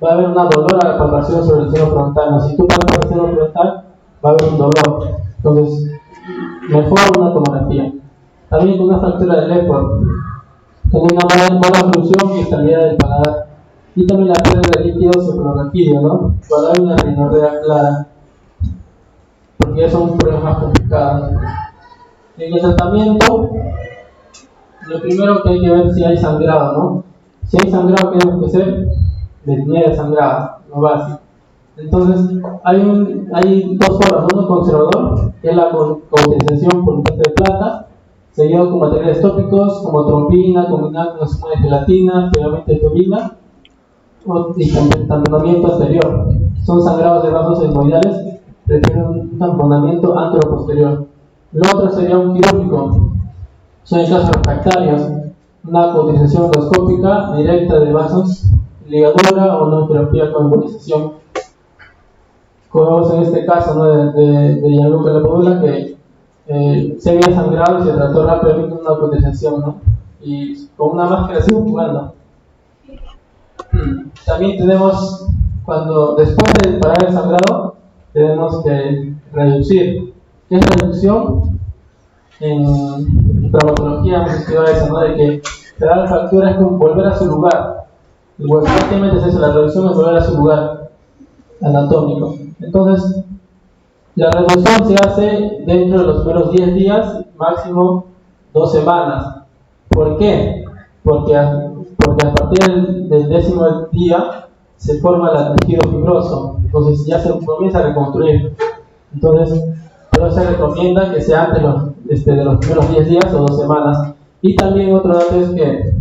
Va a haber una dolor a la palpación sobre el seno frontal. ¿No? Si tú palpas el seno frontal, va a haber un dolor. Entonces, mejor una tomografía. También con una fractura del Lefford. También una mala oclusión y estabilidad del paladar. Y también la pérdida de líquido cefalorraquídeo, ¿no? Cuando hay una rinorrea clara. Porque ya son problemas más complicados. En el tratamiento, lo primero que hay que ver si hay sangrado, ¿no? Si hay sangrado, ¿qué tenemos que hacer? Detener el sangrado, lo básico. Entonces, hay dos formas, uno conservador, que es la cauterización por nitrato de plata, seguido con materiales tópicos como trombina, combinado con espumas de gelatina, pegamento de tubina, y tamponamiento anterior. Son sangrados de vasos etmoidales, prefieren un tamponamiento antero-posterior. Lo otro sería un quirúrgico. Son en casos refractarios, una cauterización endoscópica directa de vasos, ligadura o no terapia con embolización. Como vemos en este caso, ¿no?, de Gianluca Lapadula, que se había sangrado y se trató rápidamente una cauterización, ¿no?, y con una máscara así jugando. También tenemos, después de parar el sangrado, tenemos que reducir. ¿Qué es reducción? En traumatología hemos estudiado eso, ¿no?, de que cerrar la fractura es como volver a su lugar. Y prácticamente es eso, la reducción es volver a su lugar anatómico. Entonces, la reducción se hace dentro de los primeros 10 días, máximo 2 semanas. ¿Por qué? Porque a partir del 10º día se forma el tejido fibroso, entonces ya se comienza a reconstruir. Entonces, pero se recomienda que sea antes de los primeros 10 días o 2 semanas. Y también otro dato es que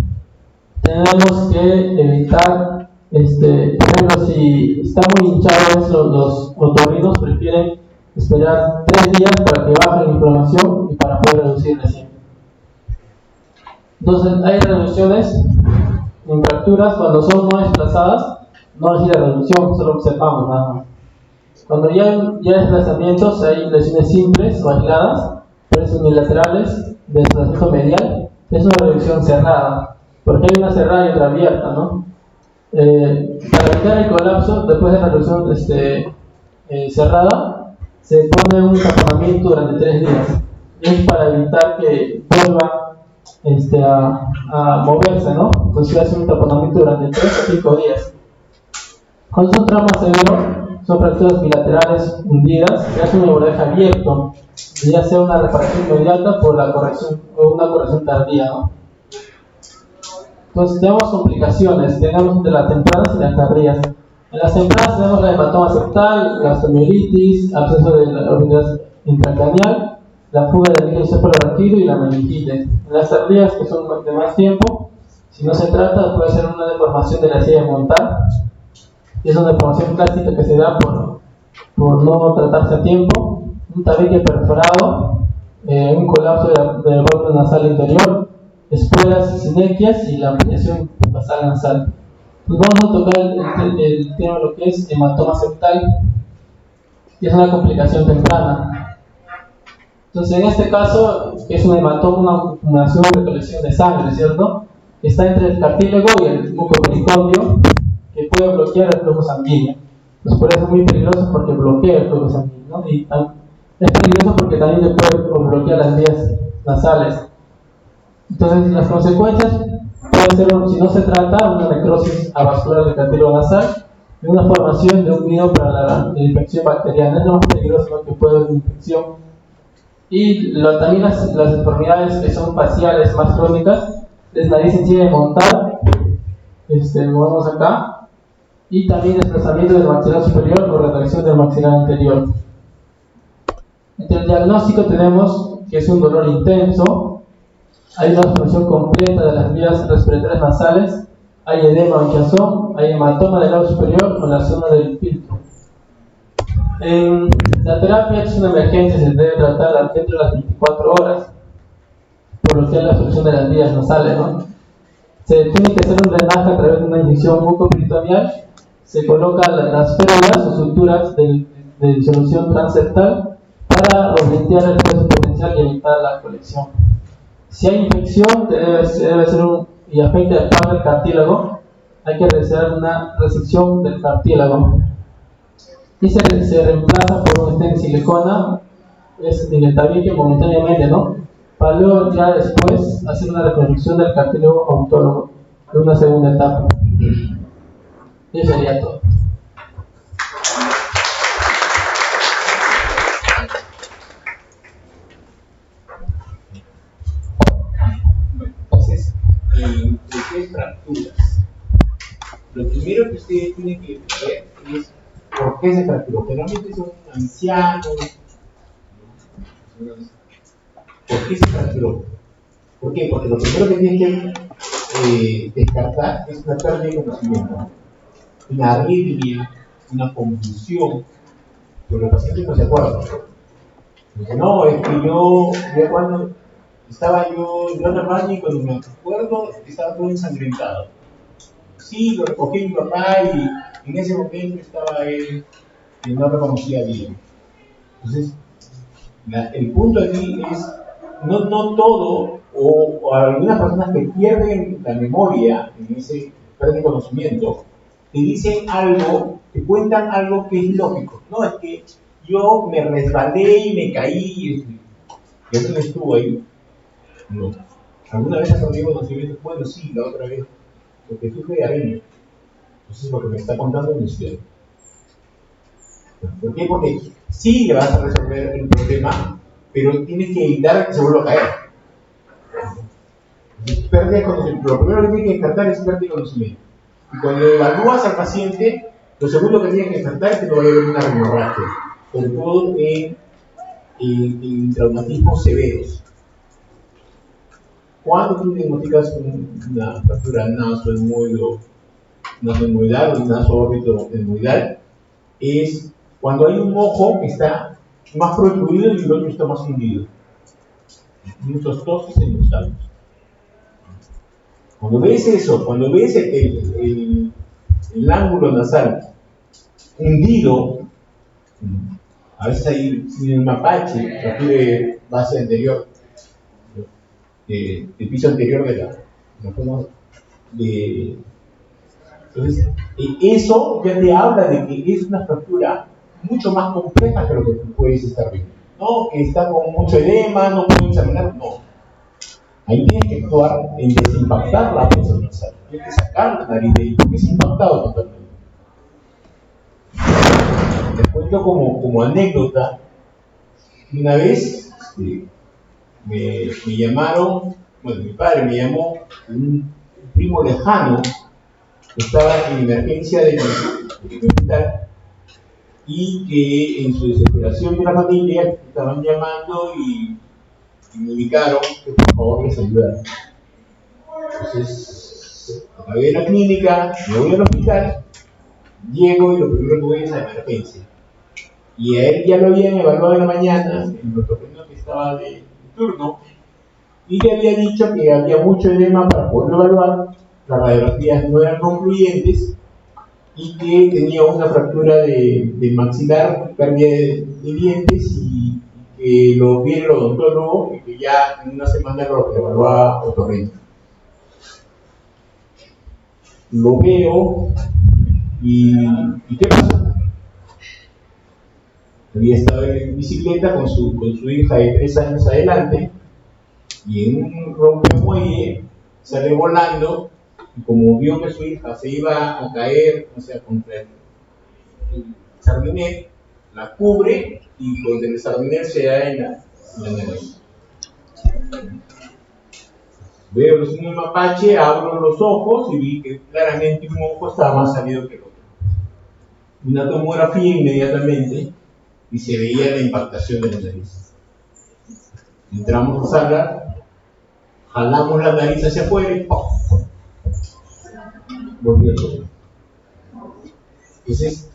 tenemos que evitar, por ejemplo, si está muy hinchados los otorrinos, prefieren esperar 3 días para que baje la inflamación y para poder reducir recién. Entonces, hay reducciones en fracturas cuando son no desplazadas, no necesita reducción, solo observamos nada más. Cuando ya hay desplazamientos, hay lesiones simples o aisladas, pero unilaterales de desplazamiento medial, es una reducción cerrada, porque hay una cerrada y otra abierta, ¿no? Para evitar el colapso, después de la reducción cerrada, se pone un taponamiento durante 3 días. Es para evitar que vuelva a moverse, ¿no? Entonces se hace un taponamiento durante 3 o 5 días. Cuando es un trauma severo, son fracturas bilaterales hundidas, se hace un hemorragia abierto, ya sea una reparación inmediata por la corrección o una corrección tardía, ¿no? Entonces tenemos complicaciones, tenemos de las tempranas y las tardías. En las tempranas tenemos la hematoma septal, gastromielitis, absceso de la unidad intracraneal, la fuga del líquido cefalorraquídeo y la meningitis. En las tardías, que son de más tiempo, si no se trata, puede ser una deformación de la silla de montar, y es una deformación plástica que se da por no tratarse a tiempo, un tabique perforado, un colapso del borde nasal interior, espuelas sinequias y la ampliación basal nasal. Pues vamos a tocar el tema de lo que es hematoma septal, que es una complicación temprana. Entonces, en este caso, que es un hematoma, una acumulación de recolección de sangre, ¿cierto? Que está entre el cartílago y el mucopericondio, que puede bloquear el flujo sanguíneo. Entonces, por eso es muy peligroso, porque bloquea el flujo sanguíneo, ¿no? Y es peligroso porque también se puede bloquear las vías nasales. Entonces, las consecuencias pueden ser, si no se trata, una necrosis avascular del cartílago nasal y una formación de un nido para la infección bacteriana. Es lo más peligroso, ¿no?, que puede haber una infección. Y también las deformidades que son faciales más crónicas es nariz sencilla de montar, lo vemos acá, y también desplazamiento del maxilar superior o retracción del maxilar anterior. Entre el diagnóstico tenemos que es un dolor intenso, hay una obstrucción completa de las vías respiratorias nasales, hay edema o hinchazón, hay hematoma del lado superior o la zona del filtro. La terapia es una emergencia, se debe tratar dentro de las 24 horas, por lo que es la obstrucción de las vías nasales, ¿no? Se tiene que hacer un drenaje a través de una inyección mucoperitoneal, se colocan las férulas o suturas de disolución transeptal para obviar el peso potencial y evitar la colección. Si hay infección y afecta el par del cartílago, hay que realizar una resección del cartílago y se reemplaza por un stent de silicona, es en el tabique momentáneamente, ¿no? Para luego ya después hacer una reconstrucción del cartílago autólogo en una segunda etapa. Y eso sería todo. Entonces, en lo que es fracturas, lo primero que ustedes tienen que ver es por qué se fracturó. Generalmente son ancianos. ¿Por qué se fracturó? ¿Por qué? Porque lo primero que tienen que descartar es una pérdida de conocimiento, una arritmia, una confusión, pero el paciente no se acuerda. Dice, no, es que yo cuando estaba yo en el baño y cuando me acuerdo estaba todo ensangrentado. Sí, lo recogí mi papá y en ese momento estaba él que no reconocía bien. Entonces, el punto aquí es, no todo, o algunas personas que pierden la memoria en ese pérdida de conocimiento, te dicen algo, te cuentan algo que es lógico. No, es que yo me resbalé y me caí y eso no estuvo ahí. No. ¿Alguna vez has tenido conocimiento? Bueno, sí, la otra vez, porque sufre de anemia. Entonces lo que me está contando es cierto. ¿Por qué? Porque sí le vas a resolver el problema, pero tienes que evitar que se vuelva a caer. Pérdida de conocimiento. Lo primero que tienes que descartar es pérdida de conocimiento. Y cuando evalúas al paciente, lo segundo que tienes que descartar es que no vaya a haber una hemorragia, sobre todo en traumatismos severos. Cuando tú diagnosticas una fractura nasoemboidal o naso-órbito etmoidal, es cuando hay un ojo que está más protruido y el otro está más hundido. Muchos tosis en los tallos. Cuando ves eso, cuando ves el ángulo nasal hundido, a veces hay un mapache, fractura de base anterior, del piso anterior de la forma de. Entonces, eso ya te habla de que es una fractura mucho más compleja que lo que tú puedes estar viendo. No, que está con mucho edema, no puedo examinar, no. Ahí tienes que actuar en desimpactar la presa nasal. Tienes que sacar la nariz de ahí, porque es impactado totalmente. Les cuento como anécdota, una vez me llamaron, bueno, mi padre me llamó, un primo lejano que estaba en emergencia de hospital y que en su desesperación de la familia estaban llamando y me indicaron que por favor les ayudara. Entonces, acabé la clínica, me voy al hospital, llego y lo primero que voy es a emergencia. Y a él ya lo habían evaluado en la mañana, el otorrino que estaba de turno, y le había dicho que había mucho edema para poderlo evaluar, las radiografías no eran concluyentes y que tenía una fractura de maxilar, pérdida de dientes y que lo viera el odontólogo y que ya en una semana lo evaluaba otorrino. Lo veo y ¿qué pasó? Había estado en bicicleta con su hija de 3 años adelante y en un rompemuelle sale volando y como vio que su hija se iba a caer, o sea, contra el sardinet, la cubre y contra el sardinet se da en la nariz. Veo los signos de mapache, abro los ojos y vi que claramente un ojo estaba más salido que el otro. Una tomografía inmediatamente y se veía la impactación de la nariz. Entramos a sala, jalamos la nariz hacia afuera y ¡pum! Volvió todo. Entonces,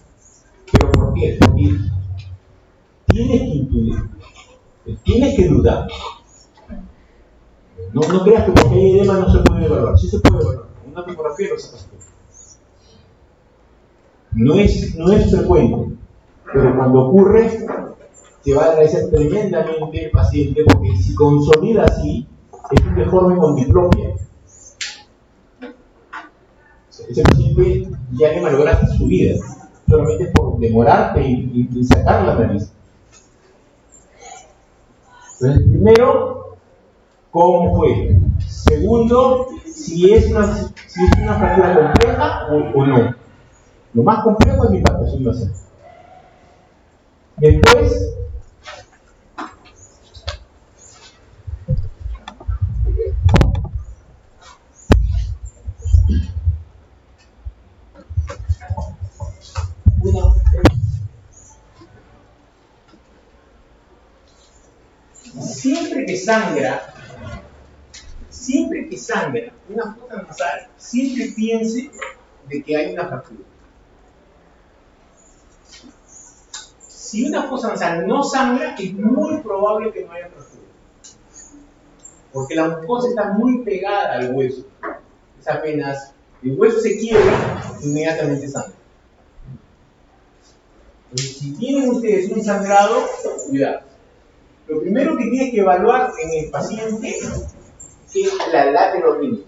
¿pero por qué? Porque tienes que intuir, tienes que dudar. No creas que porque hay edema no se puede evaluar. Sí se puede evaluar. Una tomografía lo sacas tú. No es frecuente, pero cuando ocurre, te va a agradecer tremendamente el paciente, porque si consolida así, es un deforme con diplopia. Ese paciente ya le malograste su vida, solamente por demorarte y sacar la nariz. Entonces, primero, ¿cómo fue? Segundo, si es una fractura compleja o no. Lo más complejo es la impactación nasal. Después, siempre que sangra una fosa nasal, siempre piense de que hay una fractura. Si una fosa nasal no sangra, es muy probable que no haya fractura. Porque la mucosa está muy pegada al hueso. Es apenas el hueso se quiebra, inmediatamente sangra. Entonces, si tienen ustedes un sangrado, cuidado. Lo primero que tienes que evaluar en el paciente es la laterorrinea.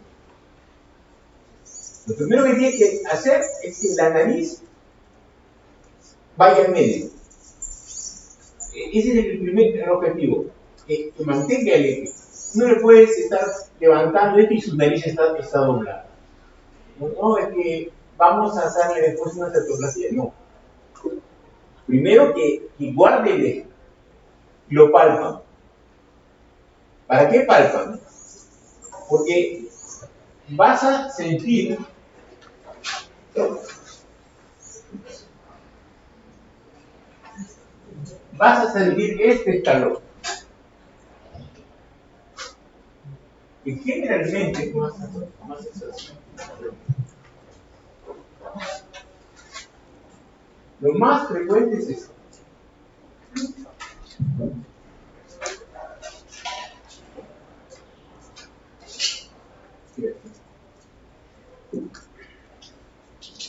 Lo primero que tienes que hacer es que la nariz vaya en medio. Ese es el primer objetivo, que mantenga el eje. No le puedes estar levantando esto y su nariz está doblada. No, es que vamos a hacerle después una septoplastia. No. Primero que guarde el eje. Lo palpan. ¿Para qué palpan? Porque vas a sentir este escalón. Que generalmente es más sensación. Lo más frecuente es esto.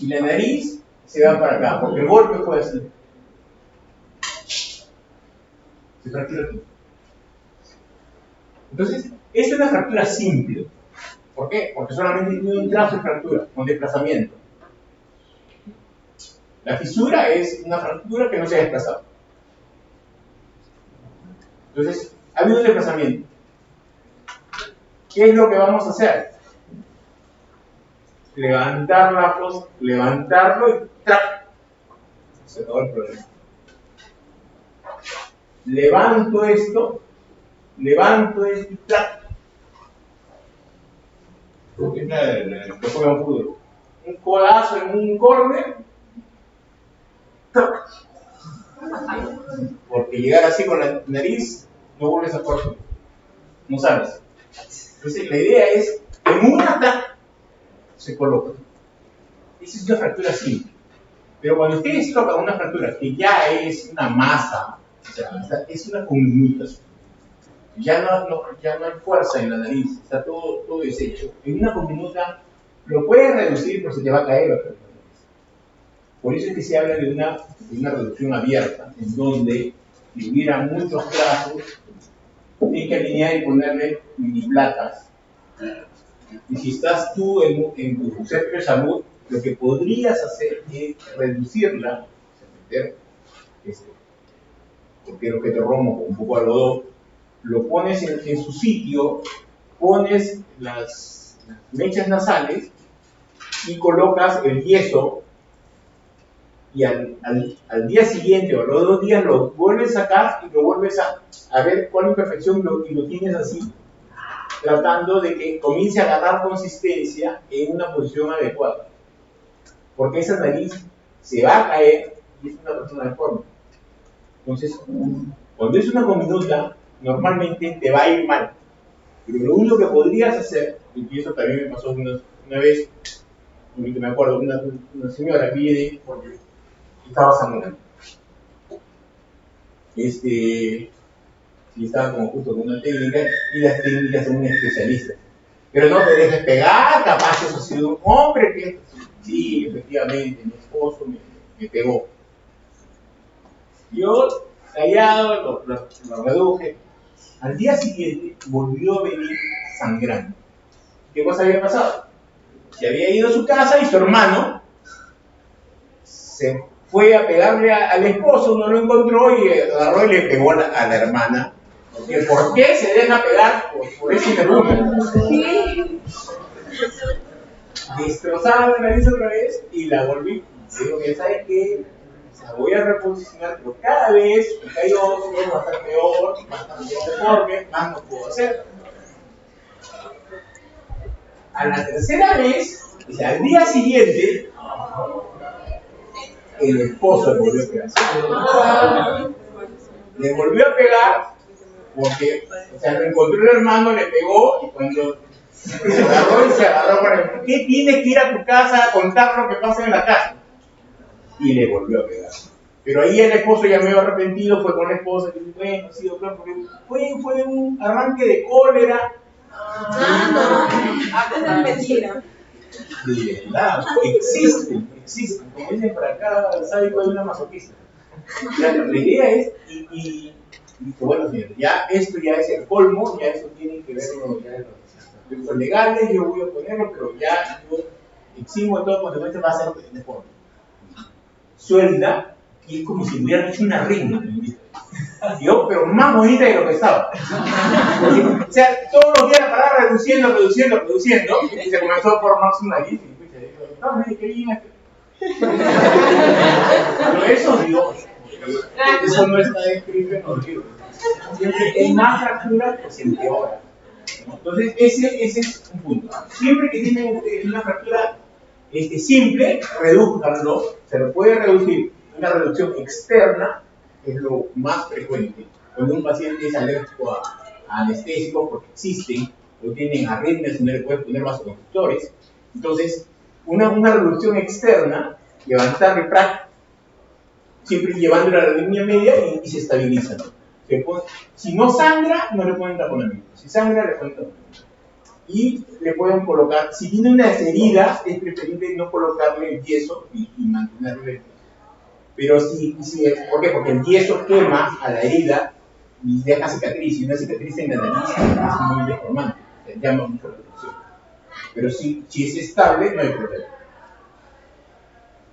Y la nariz se va para acá, porque el golpe puede ser. Se fractura aquí. Entonces, esta es una fractura simple. ¿Por qué? Porque solamente tiene un trazo de fractura, con desplazamiento. La fisura es una fractura que no se ha desplazado. Entonces, ha habido un desplazamiento. ¿Qué es lo que vamos a hacer? Levantar la fosa, levantarlo y ¡trac! Se acabó el problema. Levanto esto y ¡trac! Lo juega un fútbol. Un codazo en un córner. ¡Trac! Porque llegar así con la nariz, no vuelves a correr. No sabes. Entonces la idea es, en una ¡trac! Se coloca. Esa es una fractura simple. Pero cuando ustedes tocan una fractura que ya es una masa, o sea, es una conminuta, ya no hay fuerza en la nariz, está todo deshecho. En una conminuta lo puedes reducir, pero se te va a caer la nariz. Por eso es que se habla de una reducción abierta, en donde si hubiera muchos trazos, tienes que alinear y ponerle mini placas. Y si estás tú en tu centro de salud, lo que podrías hacer es reducirla, porque lo que te romo con un poco de algodón, lo pones en su sitio, pones las mechas nasales y colocas el yeso, y al día siguiente o a los 2 días lo vuelves a sacar y lo vuelves a ver cuál imperfección y lo tienes así, tratando de que comience a agarrar consistencia en una posición adecuada. Porque esa nariz se va a caer y es una persona deforme. Entonces, cuando es una conminuta, normalmente te va a ir mal. Pero lo único que podrías hacer, y eso también me pasó una vez, ahorita me acuerdo, una señora viene porque estaba sangrando. Y estaba como justo con una técnica, y las técnicas son un especialista. Pero no te dejes pegar, capaz eso ha sido un hombre que, sí, efectivamente, mi esposo me pegó. Yo, callado, lo reduje. Al día siguiente volvió a venir sangrando. ¿Qué cosa había pasado? Se había ido a su casa y su hermano se fue a pegarle al esposo, no lo encontró y agarró y le pegó a la hermana. Porque ¿por qué se deja pegar por ese perfume? Destrozada la nariz otra vez y la volví. Digo que ¿sabes qué? La voy a reposicionar, pero cada vez que caigo va a estar peor, va a estar peor deforme, más no puedo hacer. A la tercera vez, o sea, al día siguiente, el esposo le volvió a pegar. Le volvió a pegar porque, o sea, lo encontró el hermano, le pegó y cuando se agarró para el, ¿qué tienes que ir a tu casa a contar lo que pasa en la casa? Y le volvió a pegar. Pero ahí el esposo ya medio arrepentido, fue con la esposa y dijo, bueno, sí, doctor, porque fue un arranque de cólera. Es mentira. De verdad, existen. Como dicen por acá, ¿sabe cuál es una masoquista? La idea es, y bueno, señores, ya esto ya es el colmo, ya eso tiene que ver con los legales, yo voy a ponerlo, pero ya yo eximo de todo consecuencia va a ser de forma suelta, y es como si hubieran hecho una rima. Yo, pero más bonita de lo que estaba. O sea, todos los días la palabra reduciendo, y se comenzó por máximo nariz, y dijo, no, qué bien. Pero eso digo, eso no está escrito en los libros. Siempre hay más fracturas, pues se empeora. Entonces, ese es un punto. Siempre que tienen una fractura simple, redúzcanlo, se lo puede reducir. Una reducción externa es lo más frecuente. Cuando un paciente es alérgico a anestésicos, porque existen, o tienen arritmias y no le puedes poner vasoconstrictores. Entonces, una reducción externa, levantar el PRAC, siempre llevándolo a la línea media y se estabiliza. Si no sangra, no le ponen taponamiento. Si sangra, le ponen taponamiento. Y le pueden colocar, si tiene unas heridas, es preferible no colocarle el yeso y mantenerle. Pero ¿por qué? Porque el yeso quema a la herida y deja cicatriz, y una cicatriz en la nariz es muy deformante, llama mucho la atención. Pero si es estable, no hay problema.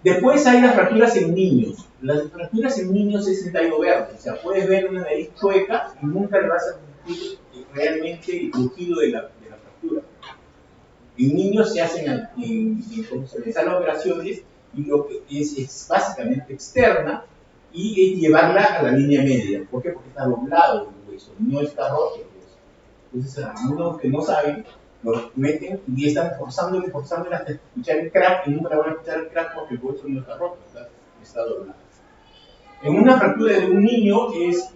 Después hay las fracturas en niños. Las fracturas en niños es el tallo verde, o sea, puedes ver una nariz chueca y nunca le vas a sentir realmente el crujido de la fractura. En niños se hacen en salas de operaciones y lo que es básicamente externa y llevarla a la línea media. ¿Por qué? Porque está doblado el hueso, no está roto el hueso. Entonces, algunos que no saben, lo meten y están forzándole hasta escuchar el crack y nunca van a escuchar el crack porque el hueso no está roto, está doblado. En una fractura de un niño es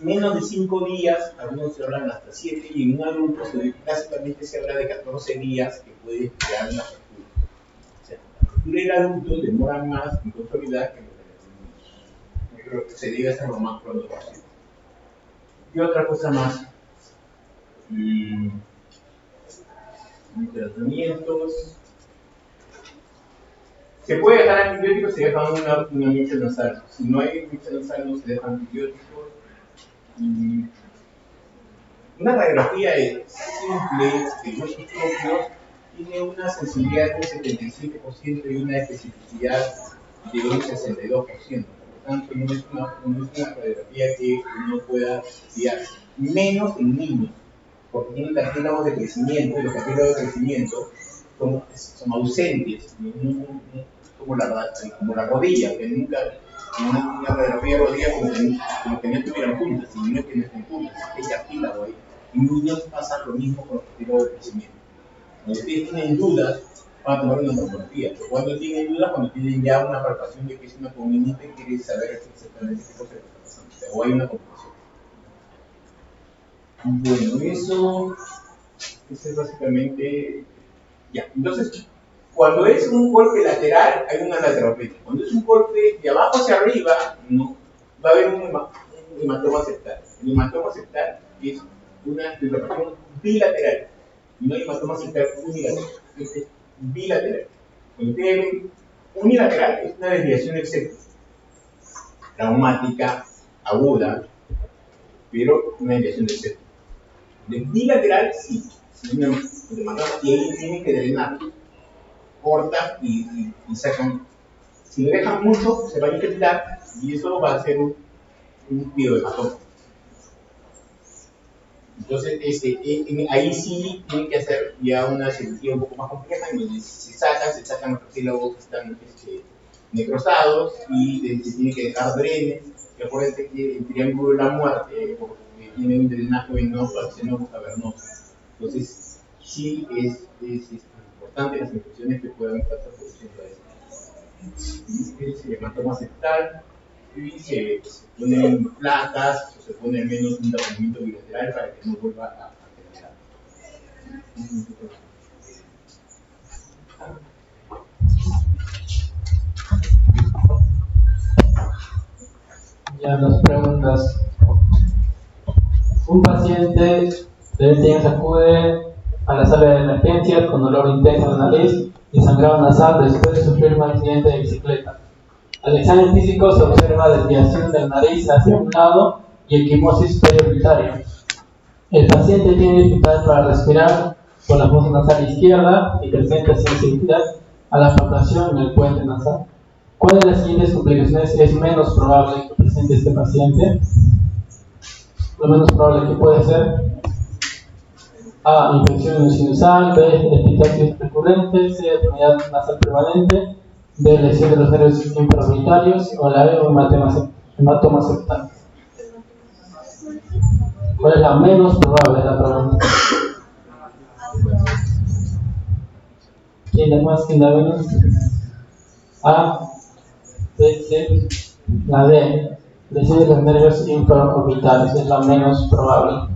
menos de 5 días, algunos se hablan hasta 7, y en un adulto clásicamente se habla de 14 días que puede crear una fractura. O sea, la fractura del adulto demora más en consolidar que en los niños. Yo creo que se debe hacer lo más pronto posible. Y otra cosa más. Tratamientos. Se puede dejar antibióticos, se deja una micha nasal. Si no hay micha nasal, no se deja antibióticos. Una radiografía simple de huesos propios tiene una sensibilidad de un 77% y una especificidad de un 62%. Por lo tanto, no es una radiografía que uno pueda fiarse. Menos en niños, porque tienen cartílagos de crecimiento, y los cartílagos de crecimiento son ausentes, como la rodilla, que nunca, una radiografía de rodilla como que no tuvieran puntas, y no es que no estén puntas, hay cartílago ahí. En niños pasa lo mismo con los cartílagos de crecimiento. Cuando ustedes tienen dudas, van a tomar una tomografía, pero cuando tienen dudas, cuando tienen ya una palpación de que es una congenita, quiere saber exactamente qué cosa está pasando, o hay una complicación. Bueno, eso es básicamente. Ya, entonces, cuando es un golpe lateral, hay una lateraloplegia. Cuando es un golpe de abajo hacia arriba, no, va a haber un hematoma septal. El hematoma septal es una inflamación bilateral. No hay hematoma septal unilateral, es bilateral. Cuando tiene unilateral, es una desviación del septo, traumática, aguda, pero una desviación del septo. De bilateral, sí. Y ahí tienen que drenar, cortan y sacan. Si le dejan mucho, se va a infectar y eso va a ser un piohematoma. Entonces, ahí sí tienen que hacer ya una cirugía un poco más compleja, en donde se sacan los cartílagos que están necrosados y se tiene que dejar drenes. Y acuérdense que el triángulo de la muerte tiene un drenaje venoso al seno cavernoso. Entonces, sí es importante las infecciones que puedan estar produciendo eso. Se hematoma septal y se ponen placas o se pone al menos un tratamiento bilateral para que no vuelva a generar. Ya las preguntas. Un paciente de 20 años acude a la sala de emergencias con dolor intenso en la nariz y sangrado nasal después de sufrir un accidente de bicicleta. Al examen físico se observa desviación de la nariz hacia un lado y equimosis periorbitaria. El paciente tiene dificultad para respirar por la fosa nasal izquierda y presenta sensibilidad a la flotación en el puente nasal. ¿Cuál de las siguientes complicaciones es menos probable que presente este paciente? Lo menos probable que puede ser: A. Infección sinusal. B. Epitaxis recurrente. C. Enfermedad nasal permanente. D. Lesión de los nervios infraorbitarios. O la E. Hematoma septal. ¿Cuál es la menos probable de la pregunta? ¿Quién da más? ¿Quién da menos? A. B. C. La D. Lesión de los nervios infraorbitarios es la menos probable.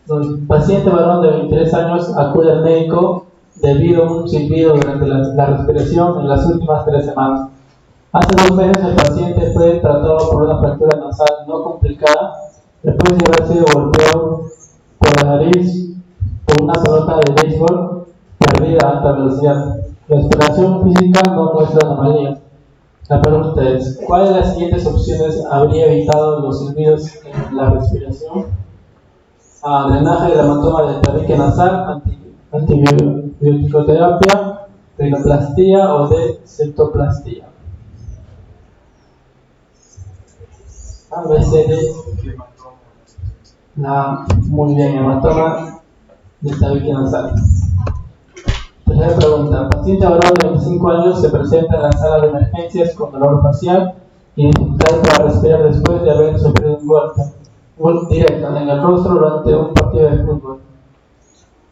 El paciente varón de 23 años acude al médico debido a un silbido durante la respiración en las últimas 3 semanas. Hace 2 meses el paciente fue tratado por una fractura nasal no complicada después de haber sido golpeado por la nariz por una pelota de béisbol perdida a alta velocidad. La exploración física no muestra anomalías. La pregunta es: ¿cuál de las siguientes opciones habría evitado los silbidos en la respiración? A. Drenaje de la hematoma del tabique nasal, antibiótico-terapia, rinoplastía o D. Septoplastía. A, B, C, D. Muy bien, hematoma del tabique nasal. Tercera pregunta. Paciente varón de 25 años se presenta en la sala de emergencias con dolor facial y dificultad para respirar después de haber sufrido un golpe directo en el rostro durante un partido de fútbol.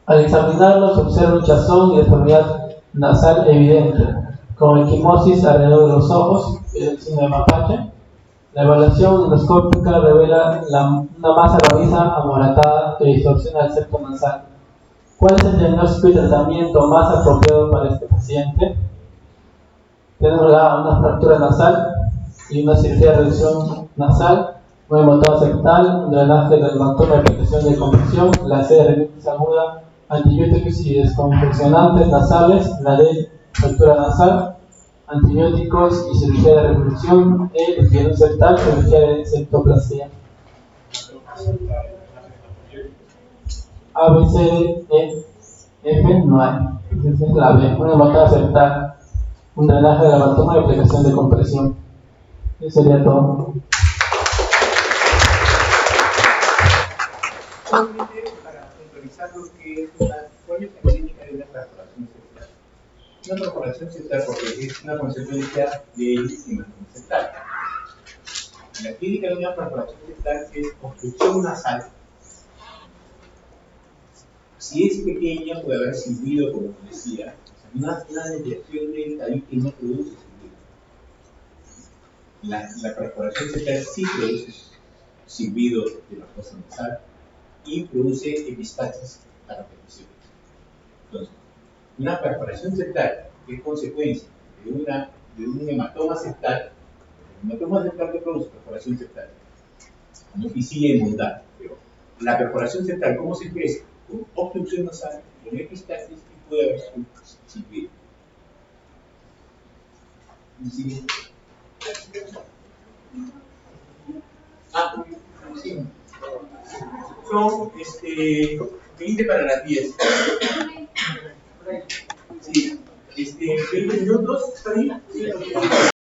Al examinarlo se observa hinchazón y deformidad nasal evidente, con equimosis alrededor de los ojos, el signo de mapache. La evaluación endoscópica revela una masa rojiza amoratada que distorsiona el septo nasal. ¿Cuál es el diagnóstico y tratamiento más apropiado para este paciente? Tenemos una fractura nasal y una cirugía de reducción nasal, un hematoma septal, un drenaje del hematoma de protección de compresión, la C de rinitis aguda, antibióticos y descongestionantes nasales, la D, fractura nasal, antibióticos y cirugía de revolución, E, lesión septal, cirugía de septoplastía. A, B, C, D, E, F no hay. Entonces es la B, una hematoma septal, un drenaje del hematoma de aplicación de compresión. Eso sería todo. Solamente para puntualizar lo que es ¿cuál es la clínica de una perforación septal? Una perforación septal, porque es una consecuencia de hematoma septal. La clínica de una perforación septal es obstrucción nasal. Si es pequeña, puede haber silbido, como decía. Una desviación del tabique no produce silbido. La perforación septal sí produce. silbido de la fosa nasal y produce epistaxis a repetición. Entonces, una perforación septal es consecuencia de un hematoma septal. El hematoma septal que produce perforación septal y sigue inmundando. Pero la perforación septal, ¿cómo se expresa? Con obstrucción nasal, con epistaxis y puede haber silbido. Sí. Sí. Son 20 para las 10. Sí. 20 minutos, ¿está bien? Sí.